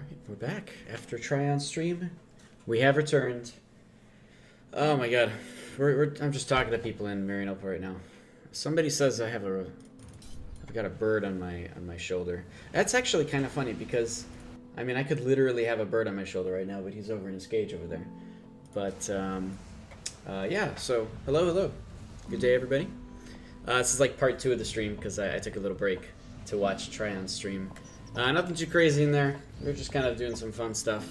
Alright, we're back. After Tryon stream, we have returned. Oh my god. I'm just talking to people in Marianople right now. Somebody says I've got a bird on my shoulder. That's actually kind of funny because, I mean, I could literally have a bird on my shoulder right now, but he's over in his cage over there. But, yeah, so, hello. Good day, everybody. This is like part 2 of the stream because I took a little break to watch Tryon stream. Nothing too crazy in there. We're just kind of doing some fun stuff.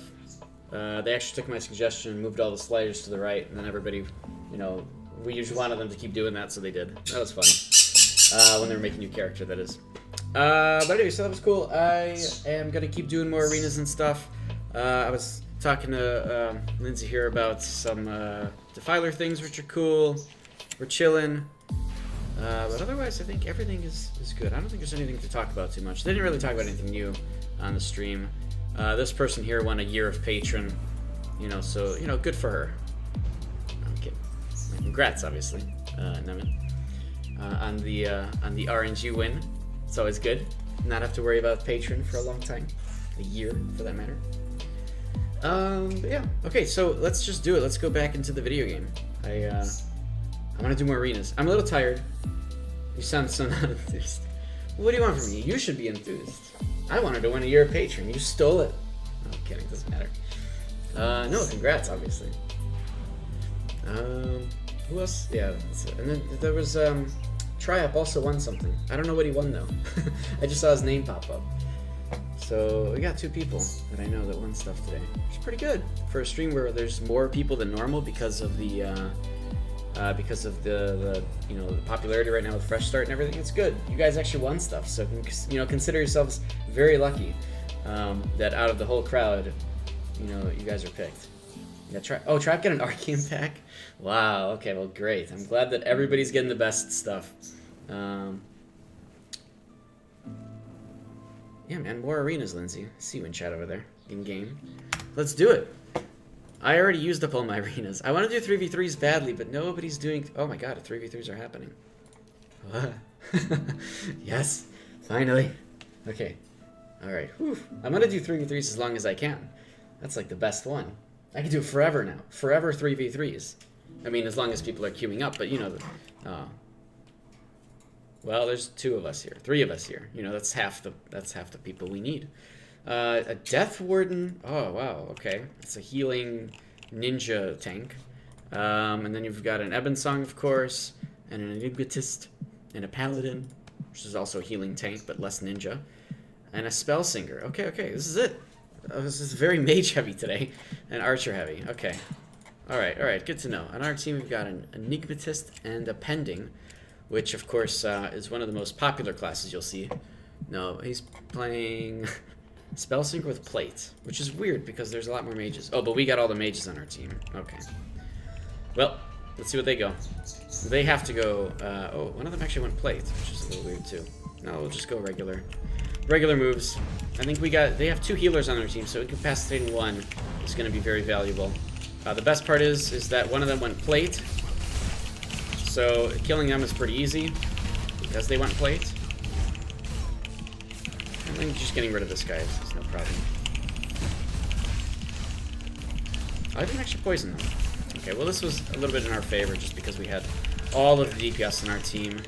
They actually took my suggestion and moved all the sliders to the right, and then everybody, you know, we usually wanted them to keep doing that, so they did. That was fun. When they were making a new character, that is. But anyway, so that was cool. I am going to keep doing more arenas and stuff. I was talking to Lindsay here about some Defiler things, which are cool. We're chilling. But otherwise, I think everything is good. I don't think there's anything to talk about too much. They didn't really talk about anything new on the stream. This person here won a year of patron, you know, so, you know, good for her. I'm kidding. Congrats, obviously, Nemin. On the RNG win. It's always good. Not have to worry about patron for a long time. A year, for that matter. But yeah. Okay, so let's just do it. Let's go back into the video game. I want to do more arenas. I'm a little tired. You sound so not enthused. What do you want from me? You should be enthused. I wanted to win a year of patron. You stole it. No, I'm kidding. It doesn't matter. No, congrats, obviously. Who else? Yeah, that's it. And then there was, Triup also won something. I don't know what he won, though. I just saw his name pop up. So, we got 2 people that I know that won stuff today. Which is pretty good for a stream where there's more people than normal because of the, you know, the popularity right now with Fresh Start and everything. It's good. You guys actually won stuff, so, you know, consider yourselves very lucky that out of the whole crowd, you know, you guys are picked. Yeah, Tribe got an Arcane pack? Wow, okay, well, great. I'm glad that everybody's getting the best stuff. Yeah, man, more arenas, Lindsay. I see you in chat over there, in-game. Let's do it. I already used up all my arenas. I want to do 3v3s badly, but nobody's doing... Oh my god, 3v3s are happening. Yes, finally. Okay, alright. I'm going to do 3v3s as long as I can. That's like the best one. I can do it forever now. Forever 3v3s. I mean, as long as people are queuing up, but you know... Well, there's 2 of us here. 3 of us here. You know, that's half the people we need. A Death Warden. Oh, wow, okay. It's a healing ninja tank. And then you've got an Ebonsong, of course, and an Enigmatist, and a Paladin, which is also a healing tank, but less ninja, and a Spellsinger. Okay, this is it. This is very mage-heavy today, and archer-heavy. Okay. Alright, good to know. On our team, we've got an Enigmatist and a Pending, which, of course, is one of the most popular classes you'll see. No, he's playing... Spellsinger with plate, which is weird because there's a lot more mages. Oh, but we got all the mages on our team. Okay. Well, let's see what they go. They have to go... oh, one of them actually went plate, which is a little weird too. No, we'll just go regular. Regular moves. I think they have 2 healers on their team, so incapacitating 1 is going to be very valuable. The best part is that one of them went plate. So killing them is pretty easy because they went plate. I think just getting rid of this guy is no problem. I didn't actually poison them. Okay, well this was a little bit in our favor just because we had all of the DPS on our team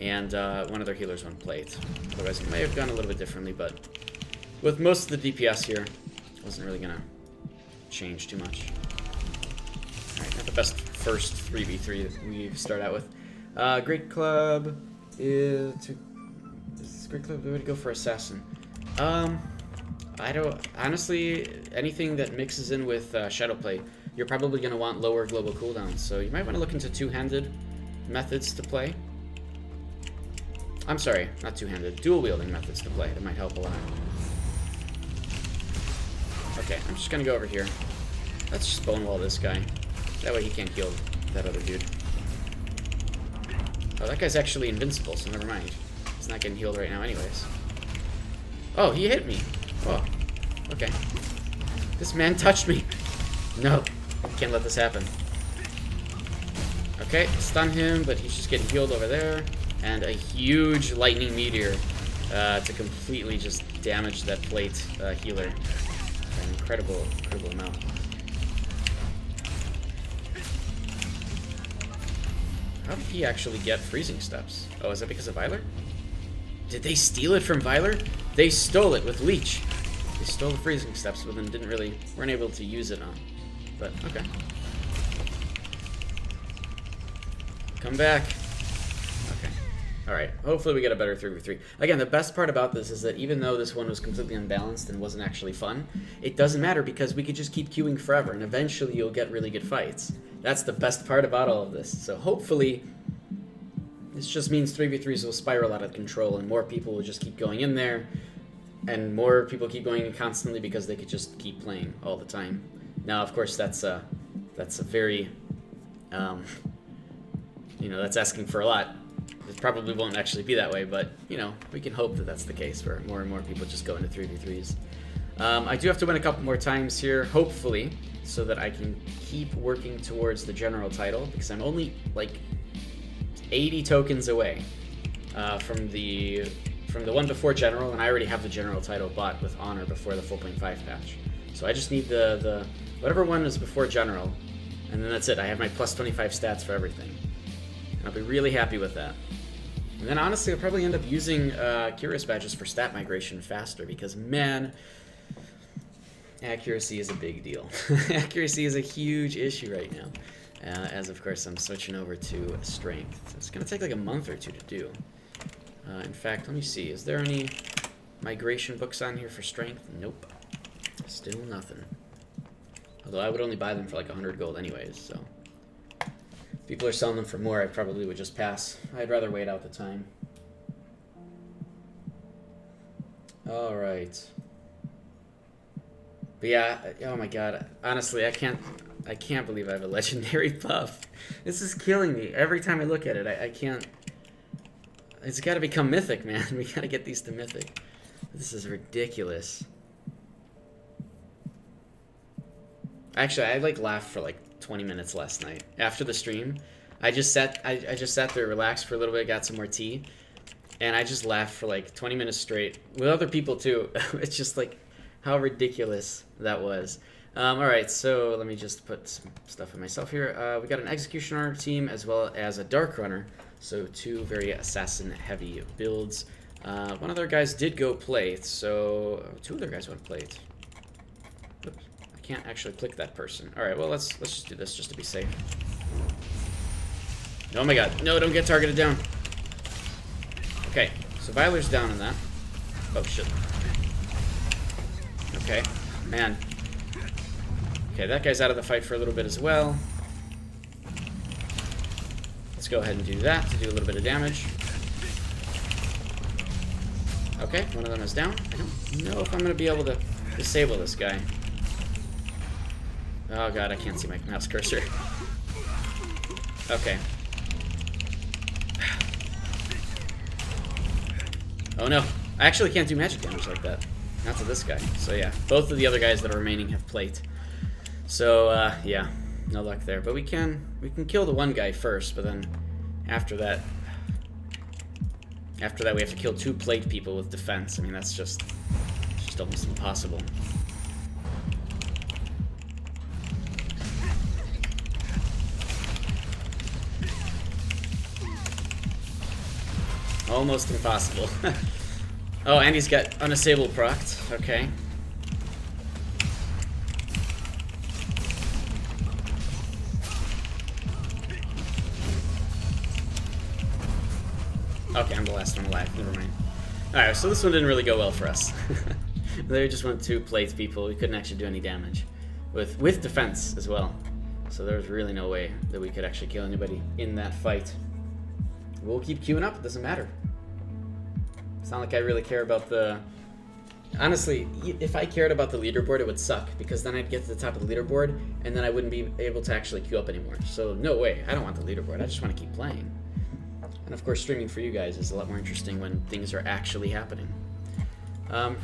and one of their healers went plate. Otherwise it may have gone a little bit differently, but with most of the DPS here, it wasn't really going to change too much. Alright, not the best first 3v3 that we start out with. Great Club is... Great Club, we would go for Assassin. I don't... Honestly, anything that mixes in with Shadowplay, you're probably going to want lower global cooldowns, so you might want to look into two-handed methods to play. I'm sorry, not two-handed, dual-wielding methods to play. That might help a lot. Okay, I'm just going to go over here. Let's just bone wall this guy. That way he can't heal that other dude. Oh, that guy's actually invincible, so never mind. He's not getting healed right now anyways. Oh, he hit me. Oh, okay. This man touched me. No, can't let this happen. Okay, stun him, but he's just getting healed over there. And a huge lightning meteor to completely just damage that plate healer. an incredible amount. How did he actually get freezing steps? Oh, is that because of Veiler? Did they steal it from Veiler? They stole it with Leech. They stole the freezing steps, but then weren't able to use it on. But, okay. Come back. Okay. Alright, hopefully we get a better 3v3. Again, the best part about this is that even though this one was completely unbalanced and wasn't actually fun, it doesn't matter because we could just keep queuing forever, and eventually you'll get really good fights. That's the best part about all of this. So hopefully, this just means 3v3s will spiral out of control, and more people will just keep going in there, and more people keep going in constantly because they could just keep playing all the time. Now, of course, that's a very, you know, that's asking for a lot. It probably won't actually be that way, but, you know, we can hope that that's the case where more and more people just go into 3v3s. I do have to win a couple more times here, hopefully, so that I can keep working towards the general title, because I'm only, like, 80 tokens away from the one before general, and I already have the general title bought with honor before the 4.5 patch. So I just need the whatever one is before general, and then that's it. I have my plus 25 stats for everything. And I'll be really happy with that. And then honestly, I'll probably end up using Curious Badges for stat migration faster, because man, accuracy is a big deal. Accuracy is a huge issue right now. As of course I'm switching over to strength. So it's going to take like a month or two to do. In fact, let me see. Is there any migration books on here for strength? Nope. Still nothing. Although I would only buy them for like 100 gold anyways, so. If people are selling them for more, I probably would just pass. I'd rather wait out the time. Alright. But yeah, oh my god. Honestly, I can't believe I have a legendary buff. This is killing me. Every time I look at it, I can't. It's got to become mythic, man. We got to get these to mythic. This is ridiculous. Actually, I like laughed for like 20 minutes last night after the stream. I just sat there, relaxed for a little bit, got some more tea, and I just laughed for like 20 minutes straight with other people too. It's just like how ridiculous that was. All right, so let me just put some stuff in myself here. We got an Executioner team as well as a Dark Runner, so two very assassin-heavy builds. One of their guys did go plate, so two other guys went plate. Oops, I can't actually click that person. All right, well let's just do this just to be safe. Oh my god, no! Don't get targeted down. Okay, so Veiler's down in that. Oh shit. Okay, man. Okay, that guy's out of the fight for a little bit as well. Let's go ahead and do that to do a little bit of damage. Okay, one of them is down. I don't know if I'm going to be able to disable this guy. Oh god, I can't see my mouse cursor. Okay. Oh no, I actually can't do magic damage like that. Not to this guy. So yeah, both of the other guys that are remaining have plate. So yeah, no luck there. But we can kill the one guy first, but then after that we have to kill two plate people with defense. I mean, it's just almost impossible. Almost impossible. Oh, and he's got Unassailable procced. Okay. Okay, I'm the last one alive. Never mind. Alright, so this one didn't really go well for us. They just went two plates people. We couldn't actually do any damage. With defense as well. So there was really no way that we could actually kill anybody in that fight. We'll keep queuing up. It doesn't matter. It's not like I really care about the... Honestly, if I cared about the leaderboard, it would suck, because then I'd get to the top of the leaderboard, and then I wouldn't be able to actually queue up anymore. So no way. I don't want the leaderboard. I just want to keep playing. And of course, streaming for you guys is a lot more interesting when things are actually happening.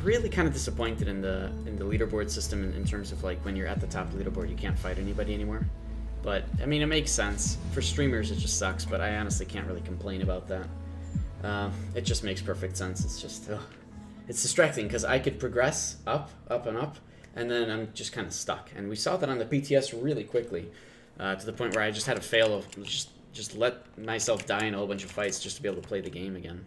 Really kind of disappointed in the leaderboard system in terms of like when you're at the top of the leaderboard, you can't fight anybody anymore. But I mean, it makes sense. For streamers, it just sucks, but I honestly can't really complain about that. It just makes perfect sense. It's just, it's distracting because I could progress up, and and then I'm just kind of stuck. And we saw that on the PTS really quickly, to the point where I just had to fail of just let myself die in a whole bunch of fights just to be able to play the game again.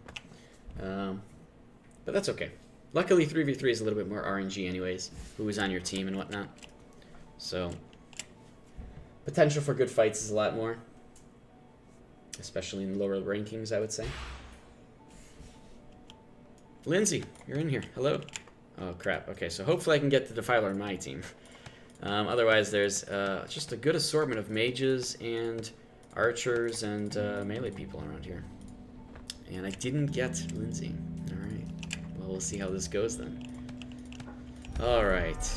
But that's okay. Luckily, 3v3 is a little bit more RNG anyways, who is on your team and whatnot. So, potential for good fights is a lot more. Especially in lower rankings, I would say. Lindsay, you're in here. Hello. Oh, crap. Okay, so hopefully I can get the Defiler on my team. Otherwise, there's just a good assortment of mages and archers and melee people around here. And I didn't get Lindsay. Alright. Well, we'll see how this goes then. Alright.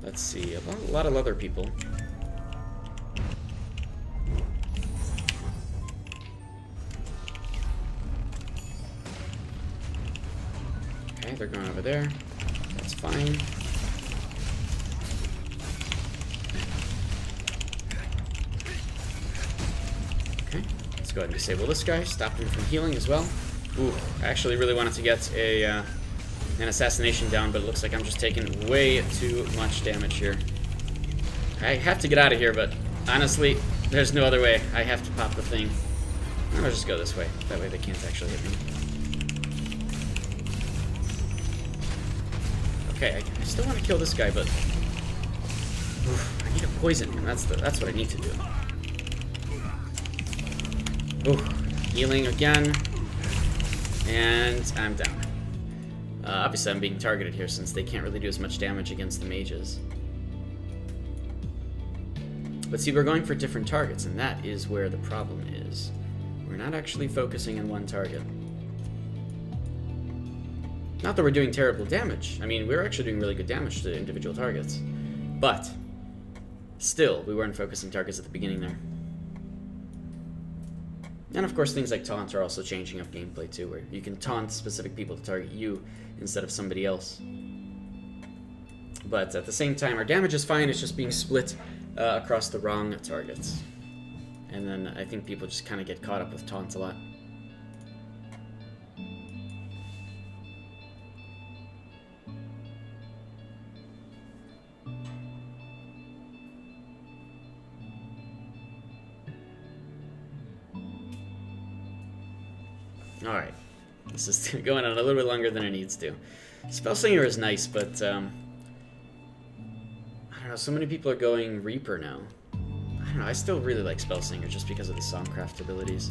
Let's see. A lot of other people. Okay, they're going over there. That's fine. Okay, let's go ahead and disable this guy. Stop him from healing as well. Ooh, I actually really wanted to get an assassination down, but it looks like I'm just taking way too much damage here. I have to get out of here, but honestly, there's no other way. I have to pop the thing. I'll just go this way. That way they can't actually hit me. Okay, I still want to kill this guy, but I need to poison him. That's what I need to do. Healing again, and I'm down. Obviously, I'm being targeted here since they can't really do as much damage against the mages. But see, we're going for different targets, and that is where the problem is. We're not actually focusing on one target. Not that we're doing terrible damage. I mean, we're actually doing really good damage to individual targets. But still, we weren't focusing targets at the beginning there. And of course, things like taunts are also changing up gameplay too, where you can taunt specific people to target you instead of somebody else. But at the same time, our damage is fine, it's just being split across the wrong targets. And then I think people just kind of get caught up with taunts a lot. Alright, this is going on a little bit longer than it needs to. Spellslinger is nice, but I don't know, so many people are going Reaper now. I don't know, I still really like Spellslinger just because of the Songcraft abilities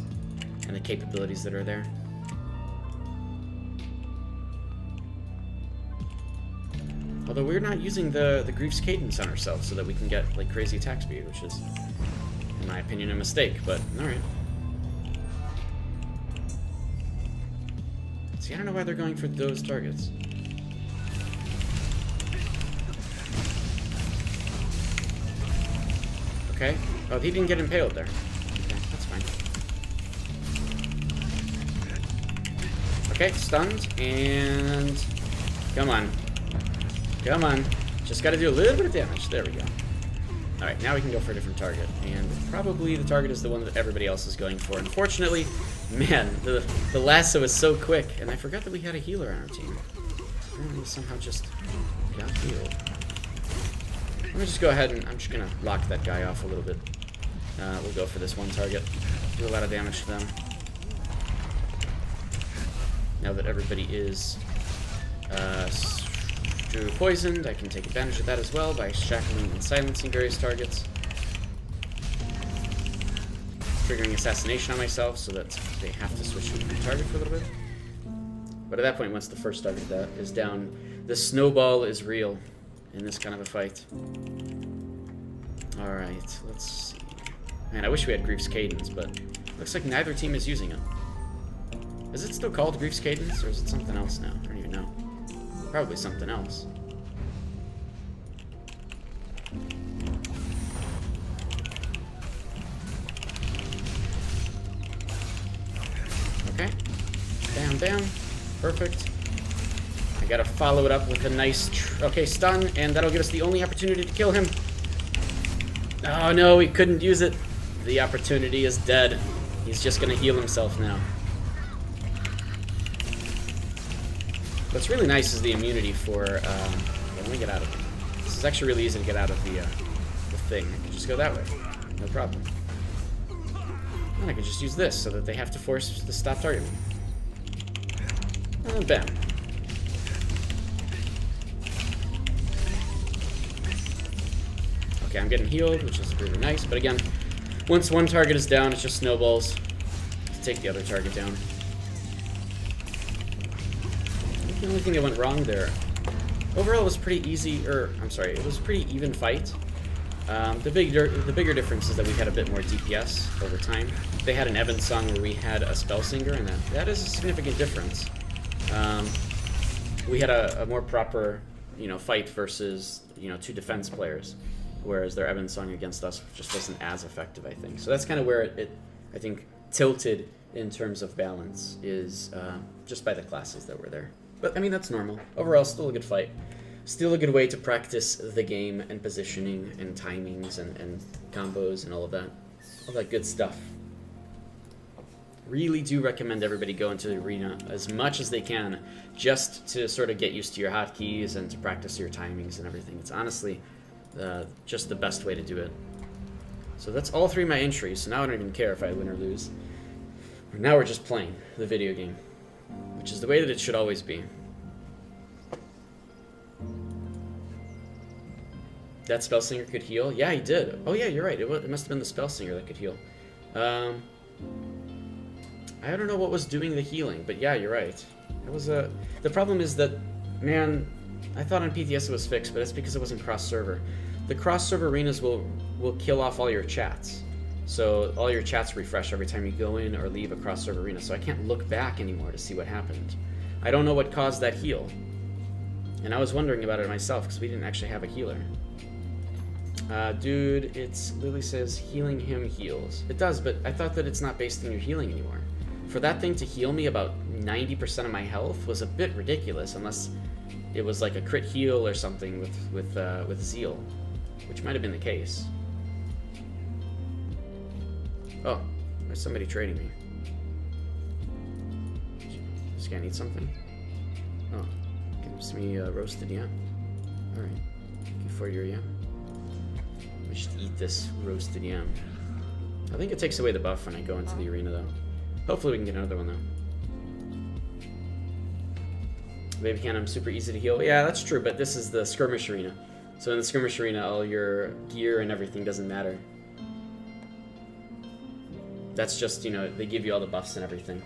and the capabilities that are there. Although we're not using the Grief's Cadence on ourselves so that we can get like crazy attack speed, which is, in my opinion, a mistake, but alright. See, I don't know why they're going for those targets. Okay. Oh, he didn't get impaled there. Okay, that's fine. Okay, stunned, and... Come on. Come on. Just gotta do a little bit of damage. There we go. Alright, now we can go for a different target. And probably the target is the one that everybody else is going for. Unfortunately, man, the lasso is so quick. And I forgot that we had a healer on our team. And somehow just got healed. Let me just go ahead and I'm just going to lock that guy off a little bit. We'll go for this one target. Do a lot of damage to them. Now that everybody is poisoned, I can take advantage of that as well by shackling and silencing various targets. Triggering assassination on myself so that they have to switch to a new target for a little bit. But at that point, once the first target is down, the snowball is real in this kind of a fight. Alright, let's see. Man, I wish we had Grief's Cadence, but looks like neither team is using it. Is it still called Grief's Cadence, or is it something else now? I don't even know. Probably something else. Okay. Bam, bam. Perfect. I gotta follow it up with a nice... okay, stun, and that'll give us the only opportunity to kill him. Oh no, we couldn't use it. The opportunity is dead. He's just gonna heal himself now. What's really nice is the immunity for, let me get out of it. This is actually really easy to get out of the thing. I can just go that way. No problem. And I can just use this so that they have to force the stop targeting. And bam. Okay, I'm getting healed, which is really nice. But again, once one target is down, it just snowballs to take the other target down. The only thing that went wrong there. Overall, it was pretty easy, it was a pretty even fight. The bigger difference is that we had a bit more DPS over time. They had an Evensong where we had a Spellsinger, and that is a significant difference. We had a more proper, fight versus, two defense players, whereas their Evensong against us just wasn't as effective, I think. So that's kind of where it I think, tilted in terms of balance is just by the classes that were there. But, I mean, that's normal. Overall, still a good fight. Still a good way to practice the game and positioning and timings and combos and all of that. All that good stuff. Really do recommend everybody go into the arena as much as they can just to sort of get used to your hotkeys and to practice your timings and everything. It's honestly just the best way to do it. So that's all three of my entries, so now I don't even care if I win or lose. Now we're just playing the video game, which is the way that it should always be. That Spellsinger could heal? Yeah, he did. Oh yeah, you're right. It must have been the Spellsinger that could heal. I don't know what was doing the healing, but yeah, you're right. It was the problem is that, man, I thought on PTS it was fixed, but it's because it wasn't cross-server. The cross-server arenas will kill off all your chats. So all your chats refresh every time you go in or leave a cross-server arena, so I can't look back anymore to see what happened. I don't know what caused that heal. And I was wondering about it myself, because we didn't actually have a healer. Dude, Lily says healing him heals. It does, but I thought that it's not based on your healing anymore. For that thing to heal me about 90% of my health was a bit ridiculous, unless it was like a crit heal or something with Zeal, which might have been the case. Oh, there's somebody trading me. This guy need something? Oh, gives me a roasted yam. Alright, thank you for your yam. We should eat this roasted yam. I think it takes away the buff when I go into the arena, though. Hopefully we can get another one, though. Baby Cannon, super easy to heal. Yeah, that's true, but this is the skirmish arena. So in the skirmish arena, all your gear and everything doesn't matter. That's just, they give you all the buffs and everything.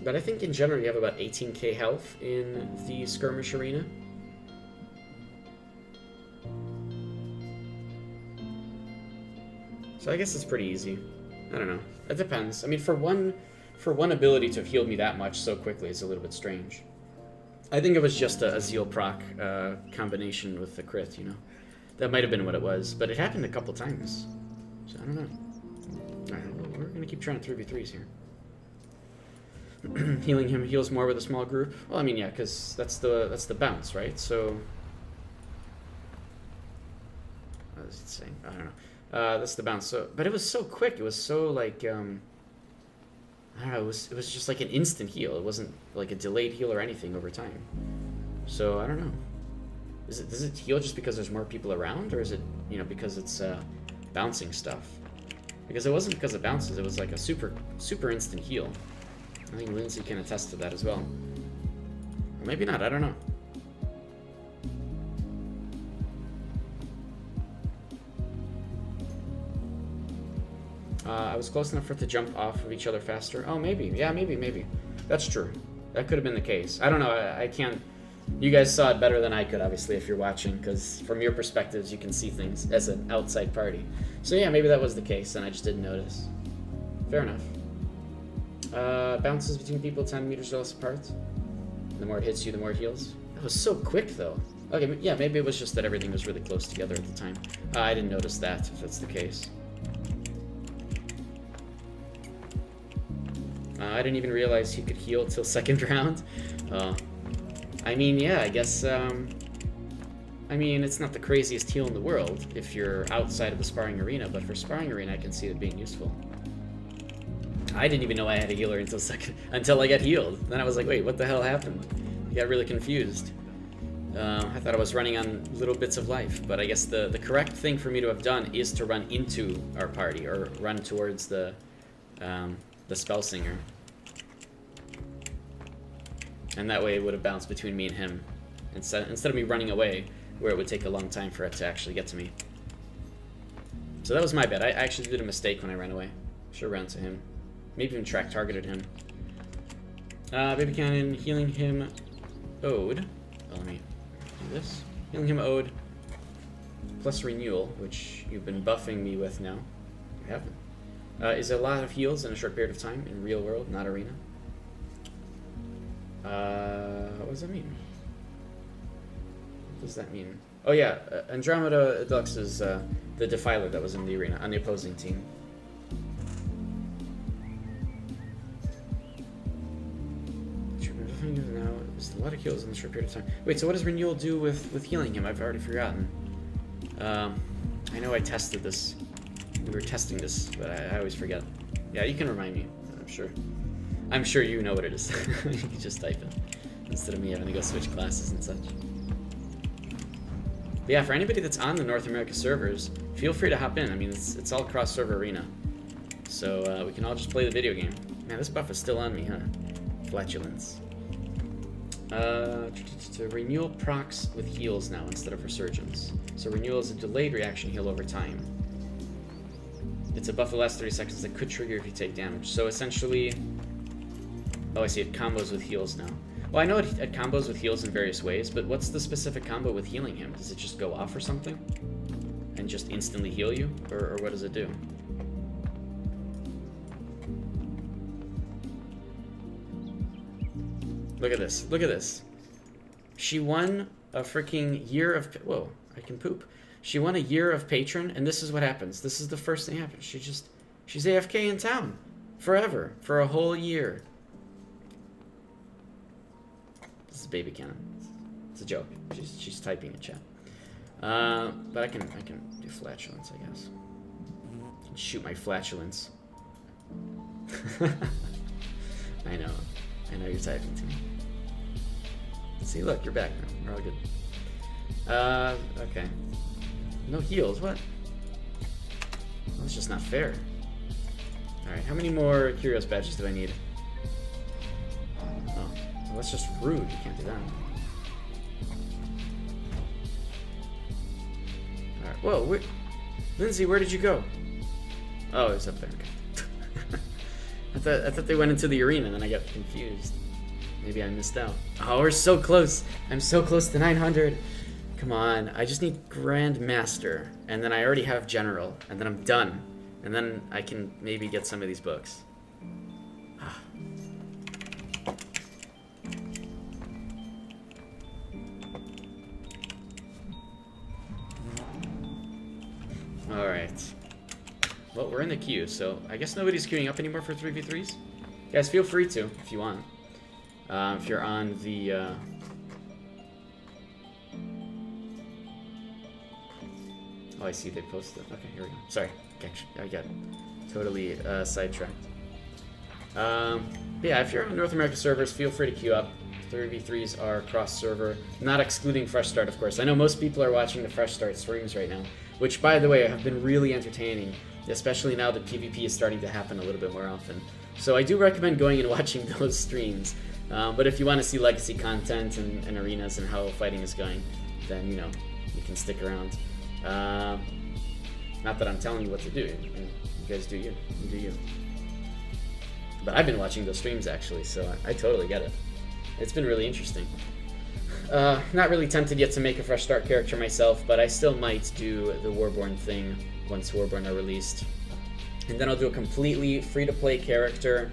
But I think in general you have about 18k health in the skirmish arena. So I guess it's pretty easy. I don't know. It depends. I mean, for one ability to have healed me that much so quickly is a little bit strange. I think it was just a Zeal proc combination with the crit, That might have been what it was, but it happened a couple times. So I don't know. Alright, we're gonna keep trying 3v3s here. Healing him heals more with a small group. Well, I mean, yeah, because that's the bounce, right? So what is it saying? I don't know. That's the bounce. So, but it was so quick. It was so like I don't know. It was just like an instant heal. It wasn't like a delayed heal or anything over time. So I don't know. Does it heal just because there's more people around, or is it because it's bouncing stuff? Because it wasn't because it bounces. It was like a super instant heal. I think Lindsay can attest to that as well. Or maybe not. I don't know. I was close enough for it to jump off of each other faster. Oh, maybe. Yeah, maybe. That's true. That could have been the case. I don't know. I can't... You guys saw it better than I could, obviously, if you're watching, because from your perspectives, you can see things as an outside party. So yeah, maybe that was the case, and I just didn't notice. Fair enough. Bounces between people 10 meters or less apart. The more it hits you, the more it heals. That was so quick, though. Okay, yeah, maybe it was just that everything was really close together at the time. I didn't notice that, if that's the case. I didn't even realize he could heal till second round. I mean, yeah, I guess, I I mean, it's not the craziest heal in the world if you're outside of the sparring arena, but for sparring arena, I can see it being useful. I didn't even know I had a healer until I got healed. Then I was like, wait, what the hell happened? I got really confused. I thought I was running on little bits of life, but I guess the correct thing for me to have done is to run into our party, or run towards the Spellsinger. And that way it would have bounced between me and him, instead of me running away, where it would take a long time for it to actually get to me. So that was my bad. I actually did a mistake when I ran away. Should have ran to him. Maybe even track targeted him. Baby Cannon, healing him Ode. Oh, let me do this. Healing him Ode. Plus Renewal, which you've been buffing me with now. You haven't. Is a lot of heals in a short period of time in real world, not arena. What does that mean? What does that mean? Oh yeah, Andromeda Deluxe is the Defiler that was in the arena on the opposing team. Now, there's a lot of kills in a short period of time. Wait, so what does Renewal do with healing him? I've already forgotten. I know I tested this. We were testing this, but I always forget. Yeah, you can remind me. I'm sure you know what it is. You can just type it instead of me having to go switch classes and such. But yeah, for anybody that's on the North America servers, feel free to hop in. I mean, it's all cross server arena, so we can all just play the video game. Man, this buff is still on me, huh? Flatulence. Renewal procs with heals now instead of resurgence. So Renewal is a delayed reaction heal over time. It's a buff that lasts 30 seconds that could trigger if you take damage. So essentially, oh, I see, it combos with heals now. Well, I know it combos with heals in various ways, but what's the specific combo with healing him? Does it just go off or something? And just instantly heal you? Or what does it do? Look at this. Look at this. She won a freaking year of... Whoa, I can poop. She won a year of Patron, and this is what happens. This is the first thing happens. She's AFK in town. Forever. For a whole year. This is Baby Cannon. It's a joke. She's typing in chat. But I can do flatulence, I guess. I can shoot my flatulence. I know you're typing to me. See, look, you're back now. We're all good. Okay. No heals, what? Well, that's just not fair. Alright, how many more Curios badges do I need? Oh, well, that's just rude. You can't do that. Alright, whoa, Lindsay, where did you go? Oh, it's up there, okay. I thought they went into the arena, and then I got confused. Maybe I missed out. Oh, we're so close. I'm so close to 900. Come on. I just need Grandmaster. And then I already have General. And then I'm done. And then I can maybe get some of these books. Alright. Well, we're in the queue, so I guess nobody's queuing up anymore for 3v3s. Guys, feel free to, if you want. If you're on the... Oh, I see they posted. Okay, here we go. Sorry, I got totally sidetracked. Yeah, if you're on North America servers, feel free to queue up. 3v3s are cross-server, not excluding Fresh Start, of course. I know most people are watching the Fresh Start streams right now, which, by the way, have been really entertaining, especially now that PvP is starting to happen a little bit more often. So I do recommend going and watching those streams. But if you want to see legacy content and arenas and how fighting is going, then, you know, you can stick around. Not that I'm telling you what to do. You guys do you. You do you. But I've been watching those streams, actually, so I totally get it. It's been really interesting. Not really tempted yet to make a Fresh Start character myself, but I still might do the Warborn thing once Warborn are released. And then I'll do a completely free-to-play character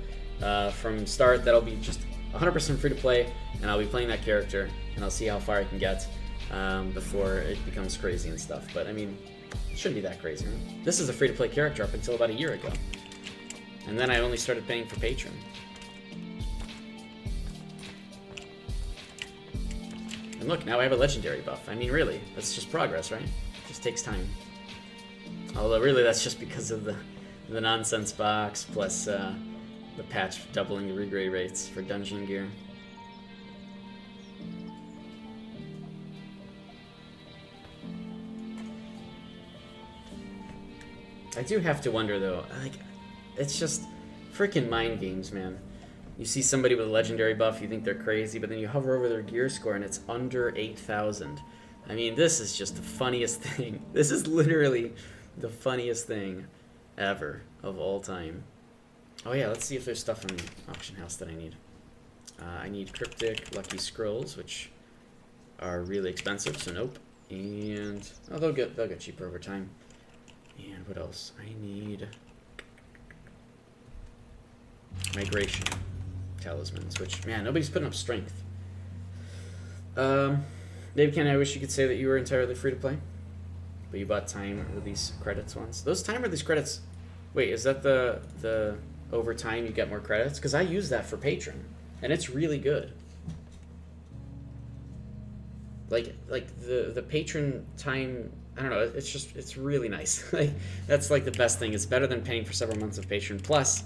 from start that'll be just 100% free-to-play, and I'll be playing that character, and I'll see how far I can get before it becomes crazy and stuff. But, I mean, it shouldn't be that crazy, right? This is a free-to-play character up until about a year ago. And then I only started paying for Patreon. And look, now I have a legendary buff. I mean, really, that's just progress, right? It just takes time. Although, really, that's just because of the nonsense box, plus the patch doubling the regrade rates for dungeon gear. I do have to wonder, though, like, it's just freaking mind games, man. You see somebody with a legendary buff, you think they're crazy, but then you hover over their gear score and it's under 8,000. I mean, this is just the funniest thing. This is literally the funniest thing ever of all time. Oh yeah, let's see if there's stuff in the auction house that I need. I need Cryptic Lucky Scrolls, which are really expensive, so nope. And oh, they'll get cheaper over time. And what else? I need Migration Talismans, which, man, nobody's putting up strength. Dave Ken, I wish you could say that you were entirely free to play, but you bought time release credits once. Those time release credits, wait, is that the over time you get more credits? Because I use that for Patron, and it's really good. Like the Patron time, I don't know, it's really nice. Like, that's like the best thing. It's better than paying for several months of Patron. Plus,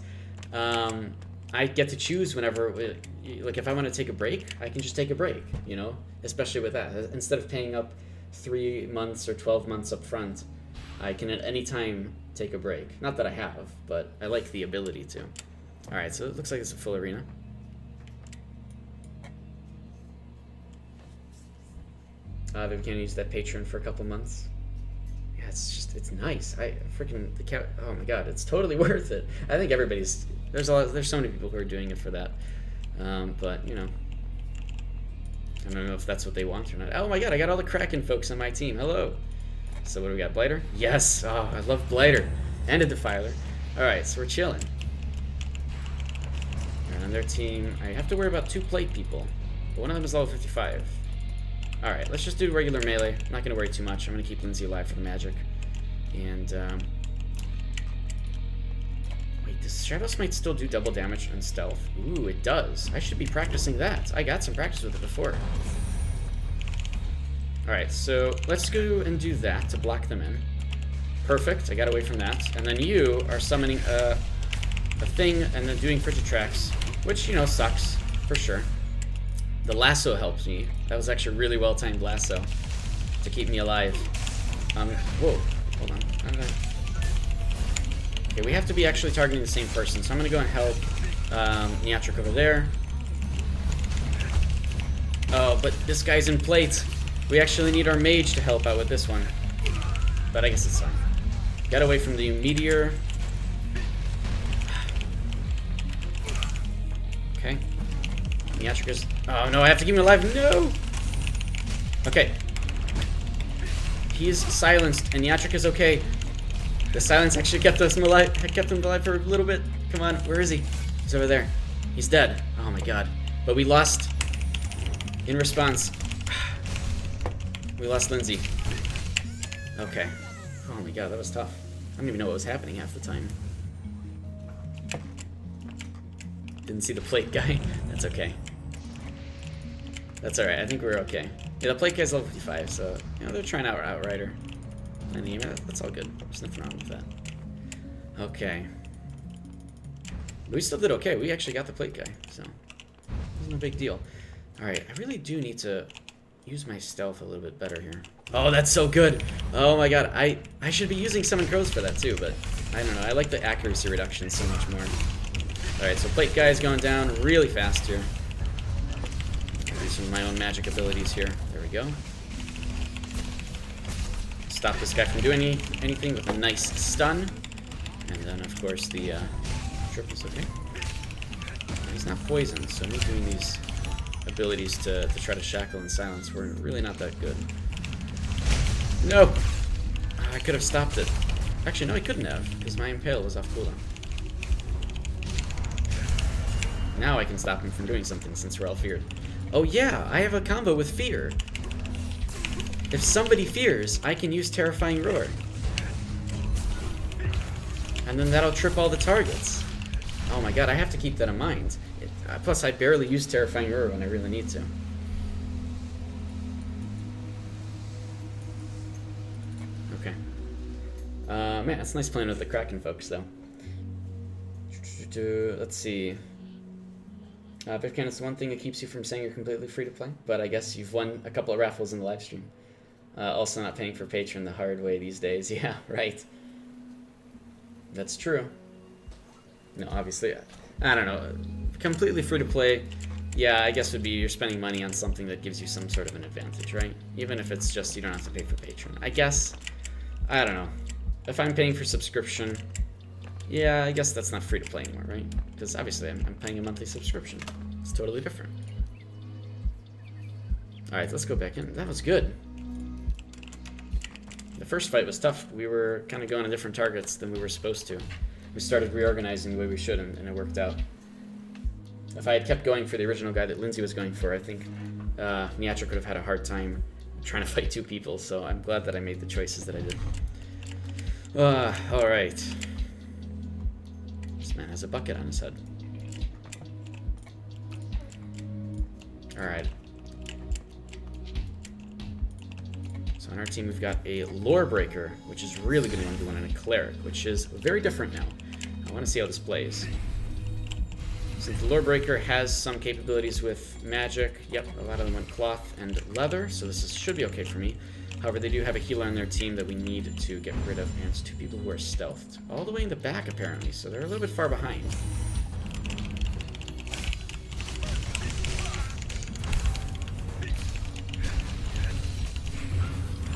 I get to choose whenever, like, if I want to take a break, I can just take a break, you know, especially with that. Instead of paying up 3 months or 12 months up front, I can at any time take a break. Not that I have, but I like the ability to. All right, so it looks like it's a full arena. We can use that Patron for a couple months. Yeah, it's nice. Oh my god, it's totally worth it. I think everybody's, there's so many people who are doing it for that. But, you know, I don't know if that's what they want or not. Oh my god, I got all the Kraken folks on my team. Hello. So what do we got? Blighter? Yes. Oh, I love Blighter. And a Defiler. Alright, so we're chilling. And on their team, I have to worry about 2 plate people. But one of them is level 55. Alright, let's just do regular melee. I'm not going to worry too much. I'm going to keep Lindsay alive for the magic. And, wait, does Shadow Smite still do double damage on stealth? Ooh, it does. I should be practicing that. I got some practice with it before. Alright, so let's go and do that to block them in. Perfect, I got away from that. And then you are summoning a thing and then doing frigid tracks, which, you know, sucks, for sure. The lasso helps me. That was actually a really well-timed lasso to keep me alive. Whoa, hold on. Okay, we have to be actually targeting the same person, so I'm gonna go and help Niatric over there. Oh, but this guy's in plate. We actually need our mage to help out with this one. But I guess it's fine. Get away from the meteor. Okay. Niatric is... Oh no, I have to keep him alive. No! Okay. He's silenced, and Niatric is okay. The silence actually kept him alive. I kept him alive for a little bit. Come on, where is he? He's over there. He's dead. Oh my god. But we lost in response. We lost Lindsay. Okay. Oh my god, that was tough. I don't even know what was happening half the time. Didn't see the plate guy. That's okay. That's alright, I think we're okay. Yeah, the plate guy's level 55, so, you know, they're trying out Outrider. That's all good. There's nothing wrong with that. Okay. We still did okay. We actually got the plate guy, so it wasn't a big deal. Alright, I really do need to use my stealth a little bit better here. Oh, that's so good! Oh my god, I should be using Summon Crows for that too, but I don't know. I like the accuracy reduction so much more. Alright, so plate guy is going down really fast here. Do some of my own magic abilities here. There we go. Stop this guy from doing anything with a nice stun. And then, of course, the triple's okay. He's not poisoned, so me doing these abilities to try to shackle and silence were really not that good. No! I could have stopped it. Actually, no, I couldn't have, because my Impale was off cooldown. Now I can stop him from doing something, since we're all feared. Oh yeah, I have a combo with Fear. If somebody fears, I can use Terrifying Roar. And then that'll trip all the targets. Oh my god, I have to keep that in mind. Plus, I barely use Terrifying Roar when I really need to. Man, it's nice playing with the Kraken folks, though. Let's see. Bitcan is one thing that keeps you from saying you're completely free to play, but I guess you've won a couple of raffles in the live stream. Also not paying for Patreon the hard way these days. Yeah, right. That's true. No, obviously, I don't know. Completely free to play, yeah, I guess would be you're spending money on something that gives you some sort of an advantage, right? Even if it's just you don't have to pay for Patreon. I guess, I don't know. If I'm paying for subscription, yeah, I guess that's not free to play anymore, right? Because obviously I'm paying a monthly subscription. It's totally different. Alright, let's go back in. That was good. The first fight was tough. We were kind of going on different targets than we were supposed to. We started reorganizing the way we should, and it worked out. If I had kept going for the original guy that Lindsay was going for, I think Niatric would have had a hard time trying to fight two people, so I'm glad that I made the choices that I did. Alright. This man has a bucket on his head. Alright. So on our team we've got a Lore Breaker, which is really good to one, and a Cleric, which is very different now. I want to see how this plays. Since the Lore Breaker has some capabilities with magic, yep, a lot of them went cloth and leather, so this should be okay for me. However, they do have a healer on their team that we need to get rid of, and it's two people who are stealthed. All the way in the back, apparently, so they're a little bit far behind.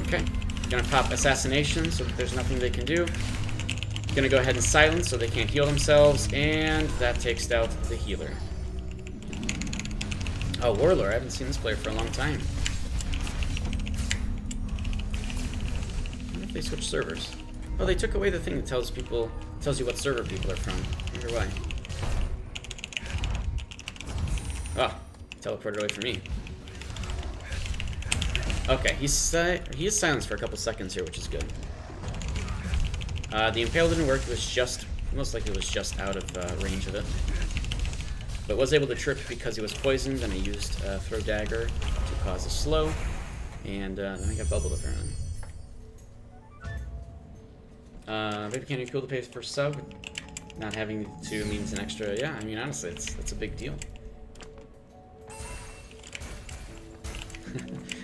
Okay, gonna pop Assassination so that there's nothing they can do. Gonna go ahead and silence so they can't heal themselves, and that takes out the healer. Oh, Warlord, I haven't seen this player for a long time. I wonder if they switched servers. Oh, they took away the thing that tells you what server people are from. I wonder why. Oh, teleported away from me. Okay, he is silenced for a couple seconds here, which is good. The Impale didn't work, it was just, most likely it was just out of range of it. But was able to trip because he was poisoned, and I used Throw Dagger to cause a slow, and then I got bubbled apparently. Baby Candy, cool to pay for sub. Not having to means an extra, yeah, I mean honestly, that's a big deal.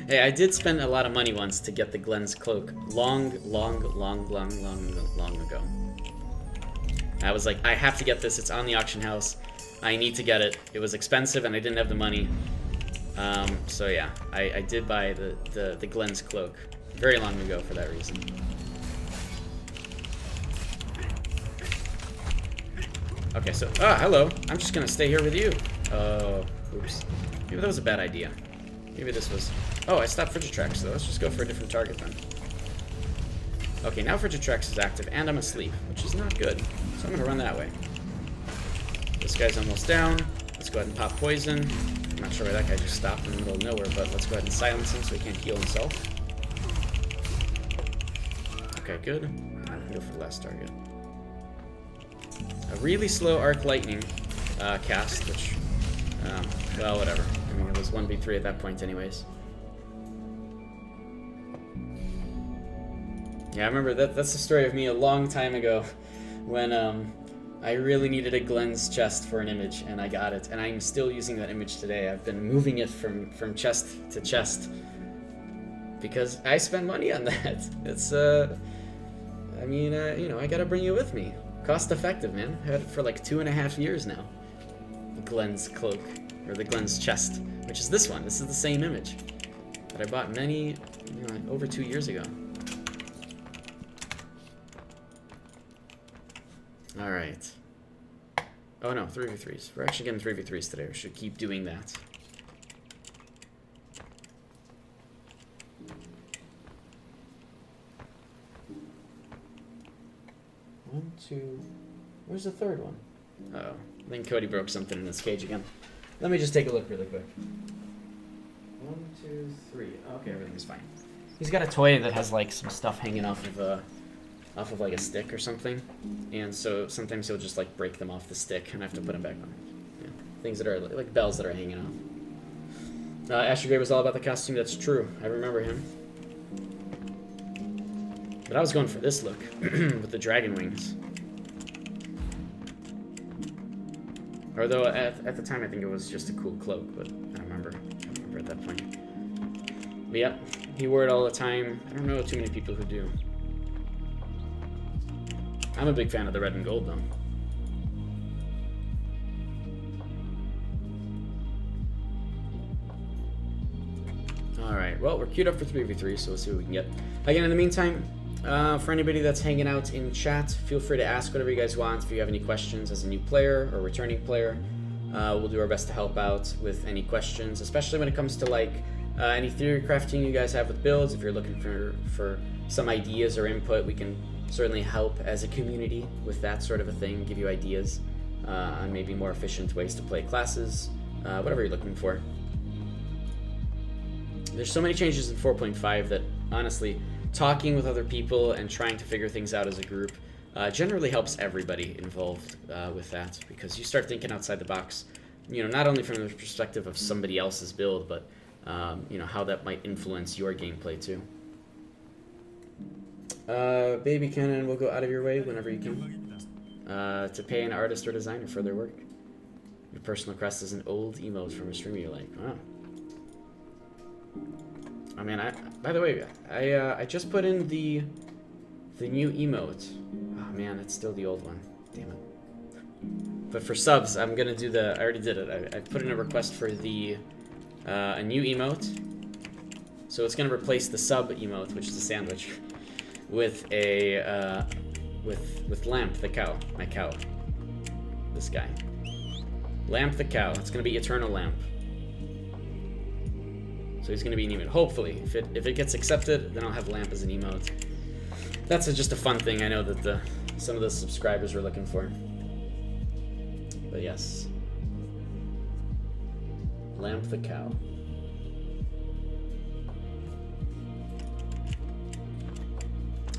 Hey, I did spend a lot of money once to get the Glenn's Cloak long ago. I was like, I have to get this, it's on the auction house. I need to get it. It was expensive and I didn't have the money. So yeah, I did buy the Glenn's Cloak very long ago for that reason. Okay, so, hello. I'm just gonna stay here with you. Oh, oops. Maybe that was a bad idea. Maybe this was... Oh, I stopped Frigitrax, so let's just go for a different target then. Okay, now Frigitrax is active, and I'm asleep, which is not good. So I'm going to run that way. This guy's almost down. Let's go ahead and pop poison. I'm not sure why that guy just stopped in the middle of nowhere, but let's go ahead and silence him so he can't heal himself. Okay, good. I'll heal for the last target. A really slow Arc Lightning cast, which... well, whatever. I mean, it was 1v3 at that point anyways. Yeah, I remember that's the story of me a long time ago when I really needed a Glenn's chest for an image, and I got it. And I'm still using that image today. I've been moving it from chest to chest because I spend money on that. It's, I mean, you know, I gotta bring you with me. Cost effective, man. I've had it for like 2.5 years now. Glenn's Cloak. Or the Glenn's Chest, which is this one. This is the same image that I bought many, you know, over 2 years ago. All right. Oh no, 3v3s. We're actually getting 3v3s today. We should keep doing that. One, two. Where's the third one? Uh-oh. I think Cody broke something in his cage again. Let me just take a look really quick. 1, 2, 3. Okay, everything's fine. He's got a toy that has like some stuff hanging off of like a stick or something, and so sometimes he'll just like break them off the stick, and I have to put them back on. Yeah. Things that are like bells that are hanging off. Asher Gray was all about the costume. That's true. I remember him. But I was going for this look with the dragon wings. Although at the time I think it was just a cool cloak, but I don't remember at that point. But yeah, he wore it all the time. I don't know too many people who do. I'm a big fan of the red and gold though. Alright, well, we're queued up for 3v3, so let's see what we can get. Again, in the meantime, for anybody that's hanging out in chat, feel free to ask whatever you guys want. If you have any questions as a new player or returning player, we'll do our best to help out with any questions, especially when it comes to like any theory crafting you guys have with builds. If you're looking for some ideas or input, we can certainly help as a community with that sort of a thing, give you ideas on maybe more efficient ways to play classes, whatever you're looking for. There's so many changes in 4.5 that, honestly, talking with other people and trying to figure things out as a group generally helps everybody involved with that, because you start thinking outside the box, you know, not only from the perspective of somebody else's build, but you know, how that might influence your gameplay too. Baby Cannon will go out of your way whenever you can to pay an artist or designer for their work. Your personal crest is an old emote from a streamer you like. Wow. I mean, by the way, I just put in the new emote. Oh man, it's still the old one. Damn it. But for subs, I'm gonna do I already did it. I put in a request for the a new emote. So it's gonna replace the sub emote, which is a sandwich, with a with Lamp the cow, my cow. This guy. Lamp the cow. It's gonna be Eternal Lamp. So he's going to be an emote. Hopefully. If it gets accepted, then I'll have Lamp as an emote. That's just a fun thing I know that some of the subscribers were looking for. But yes. Lamp the cow.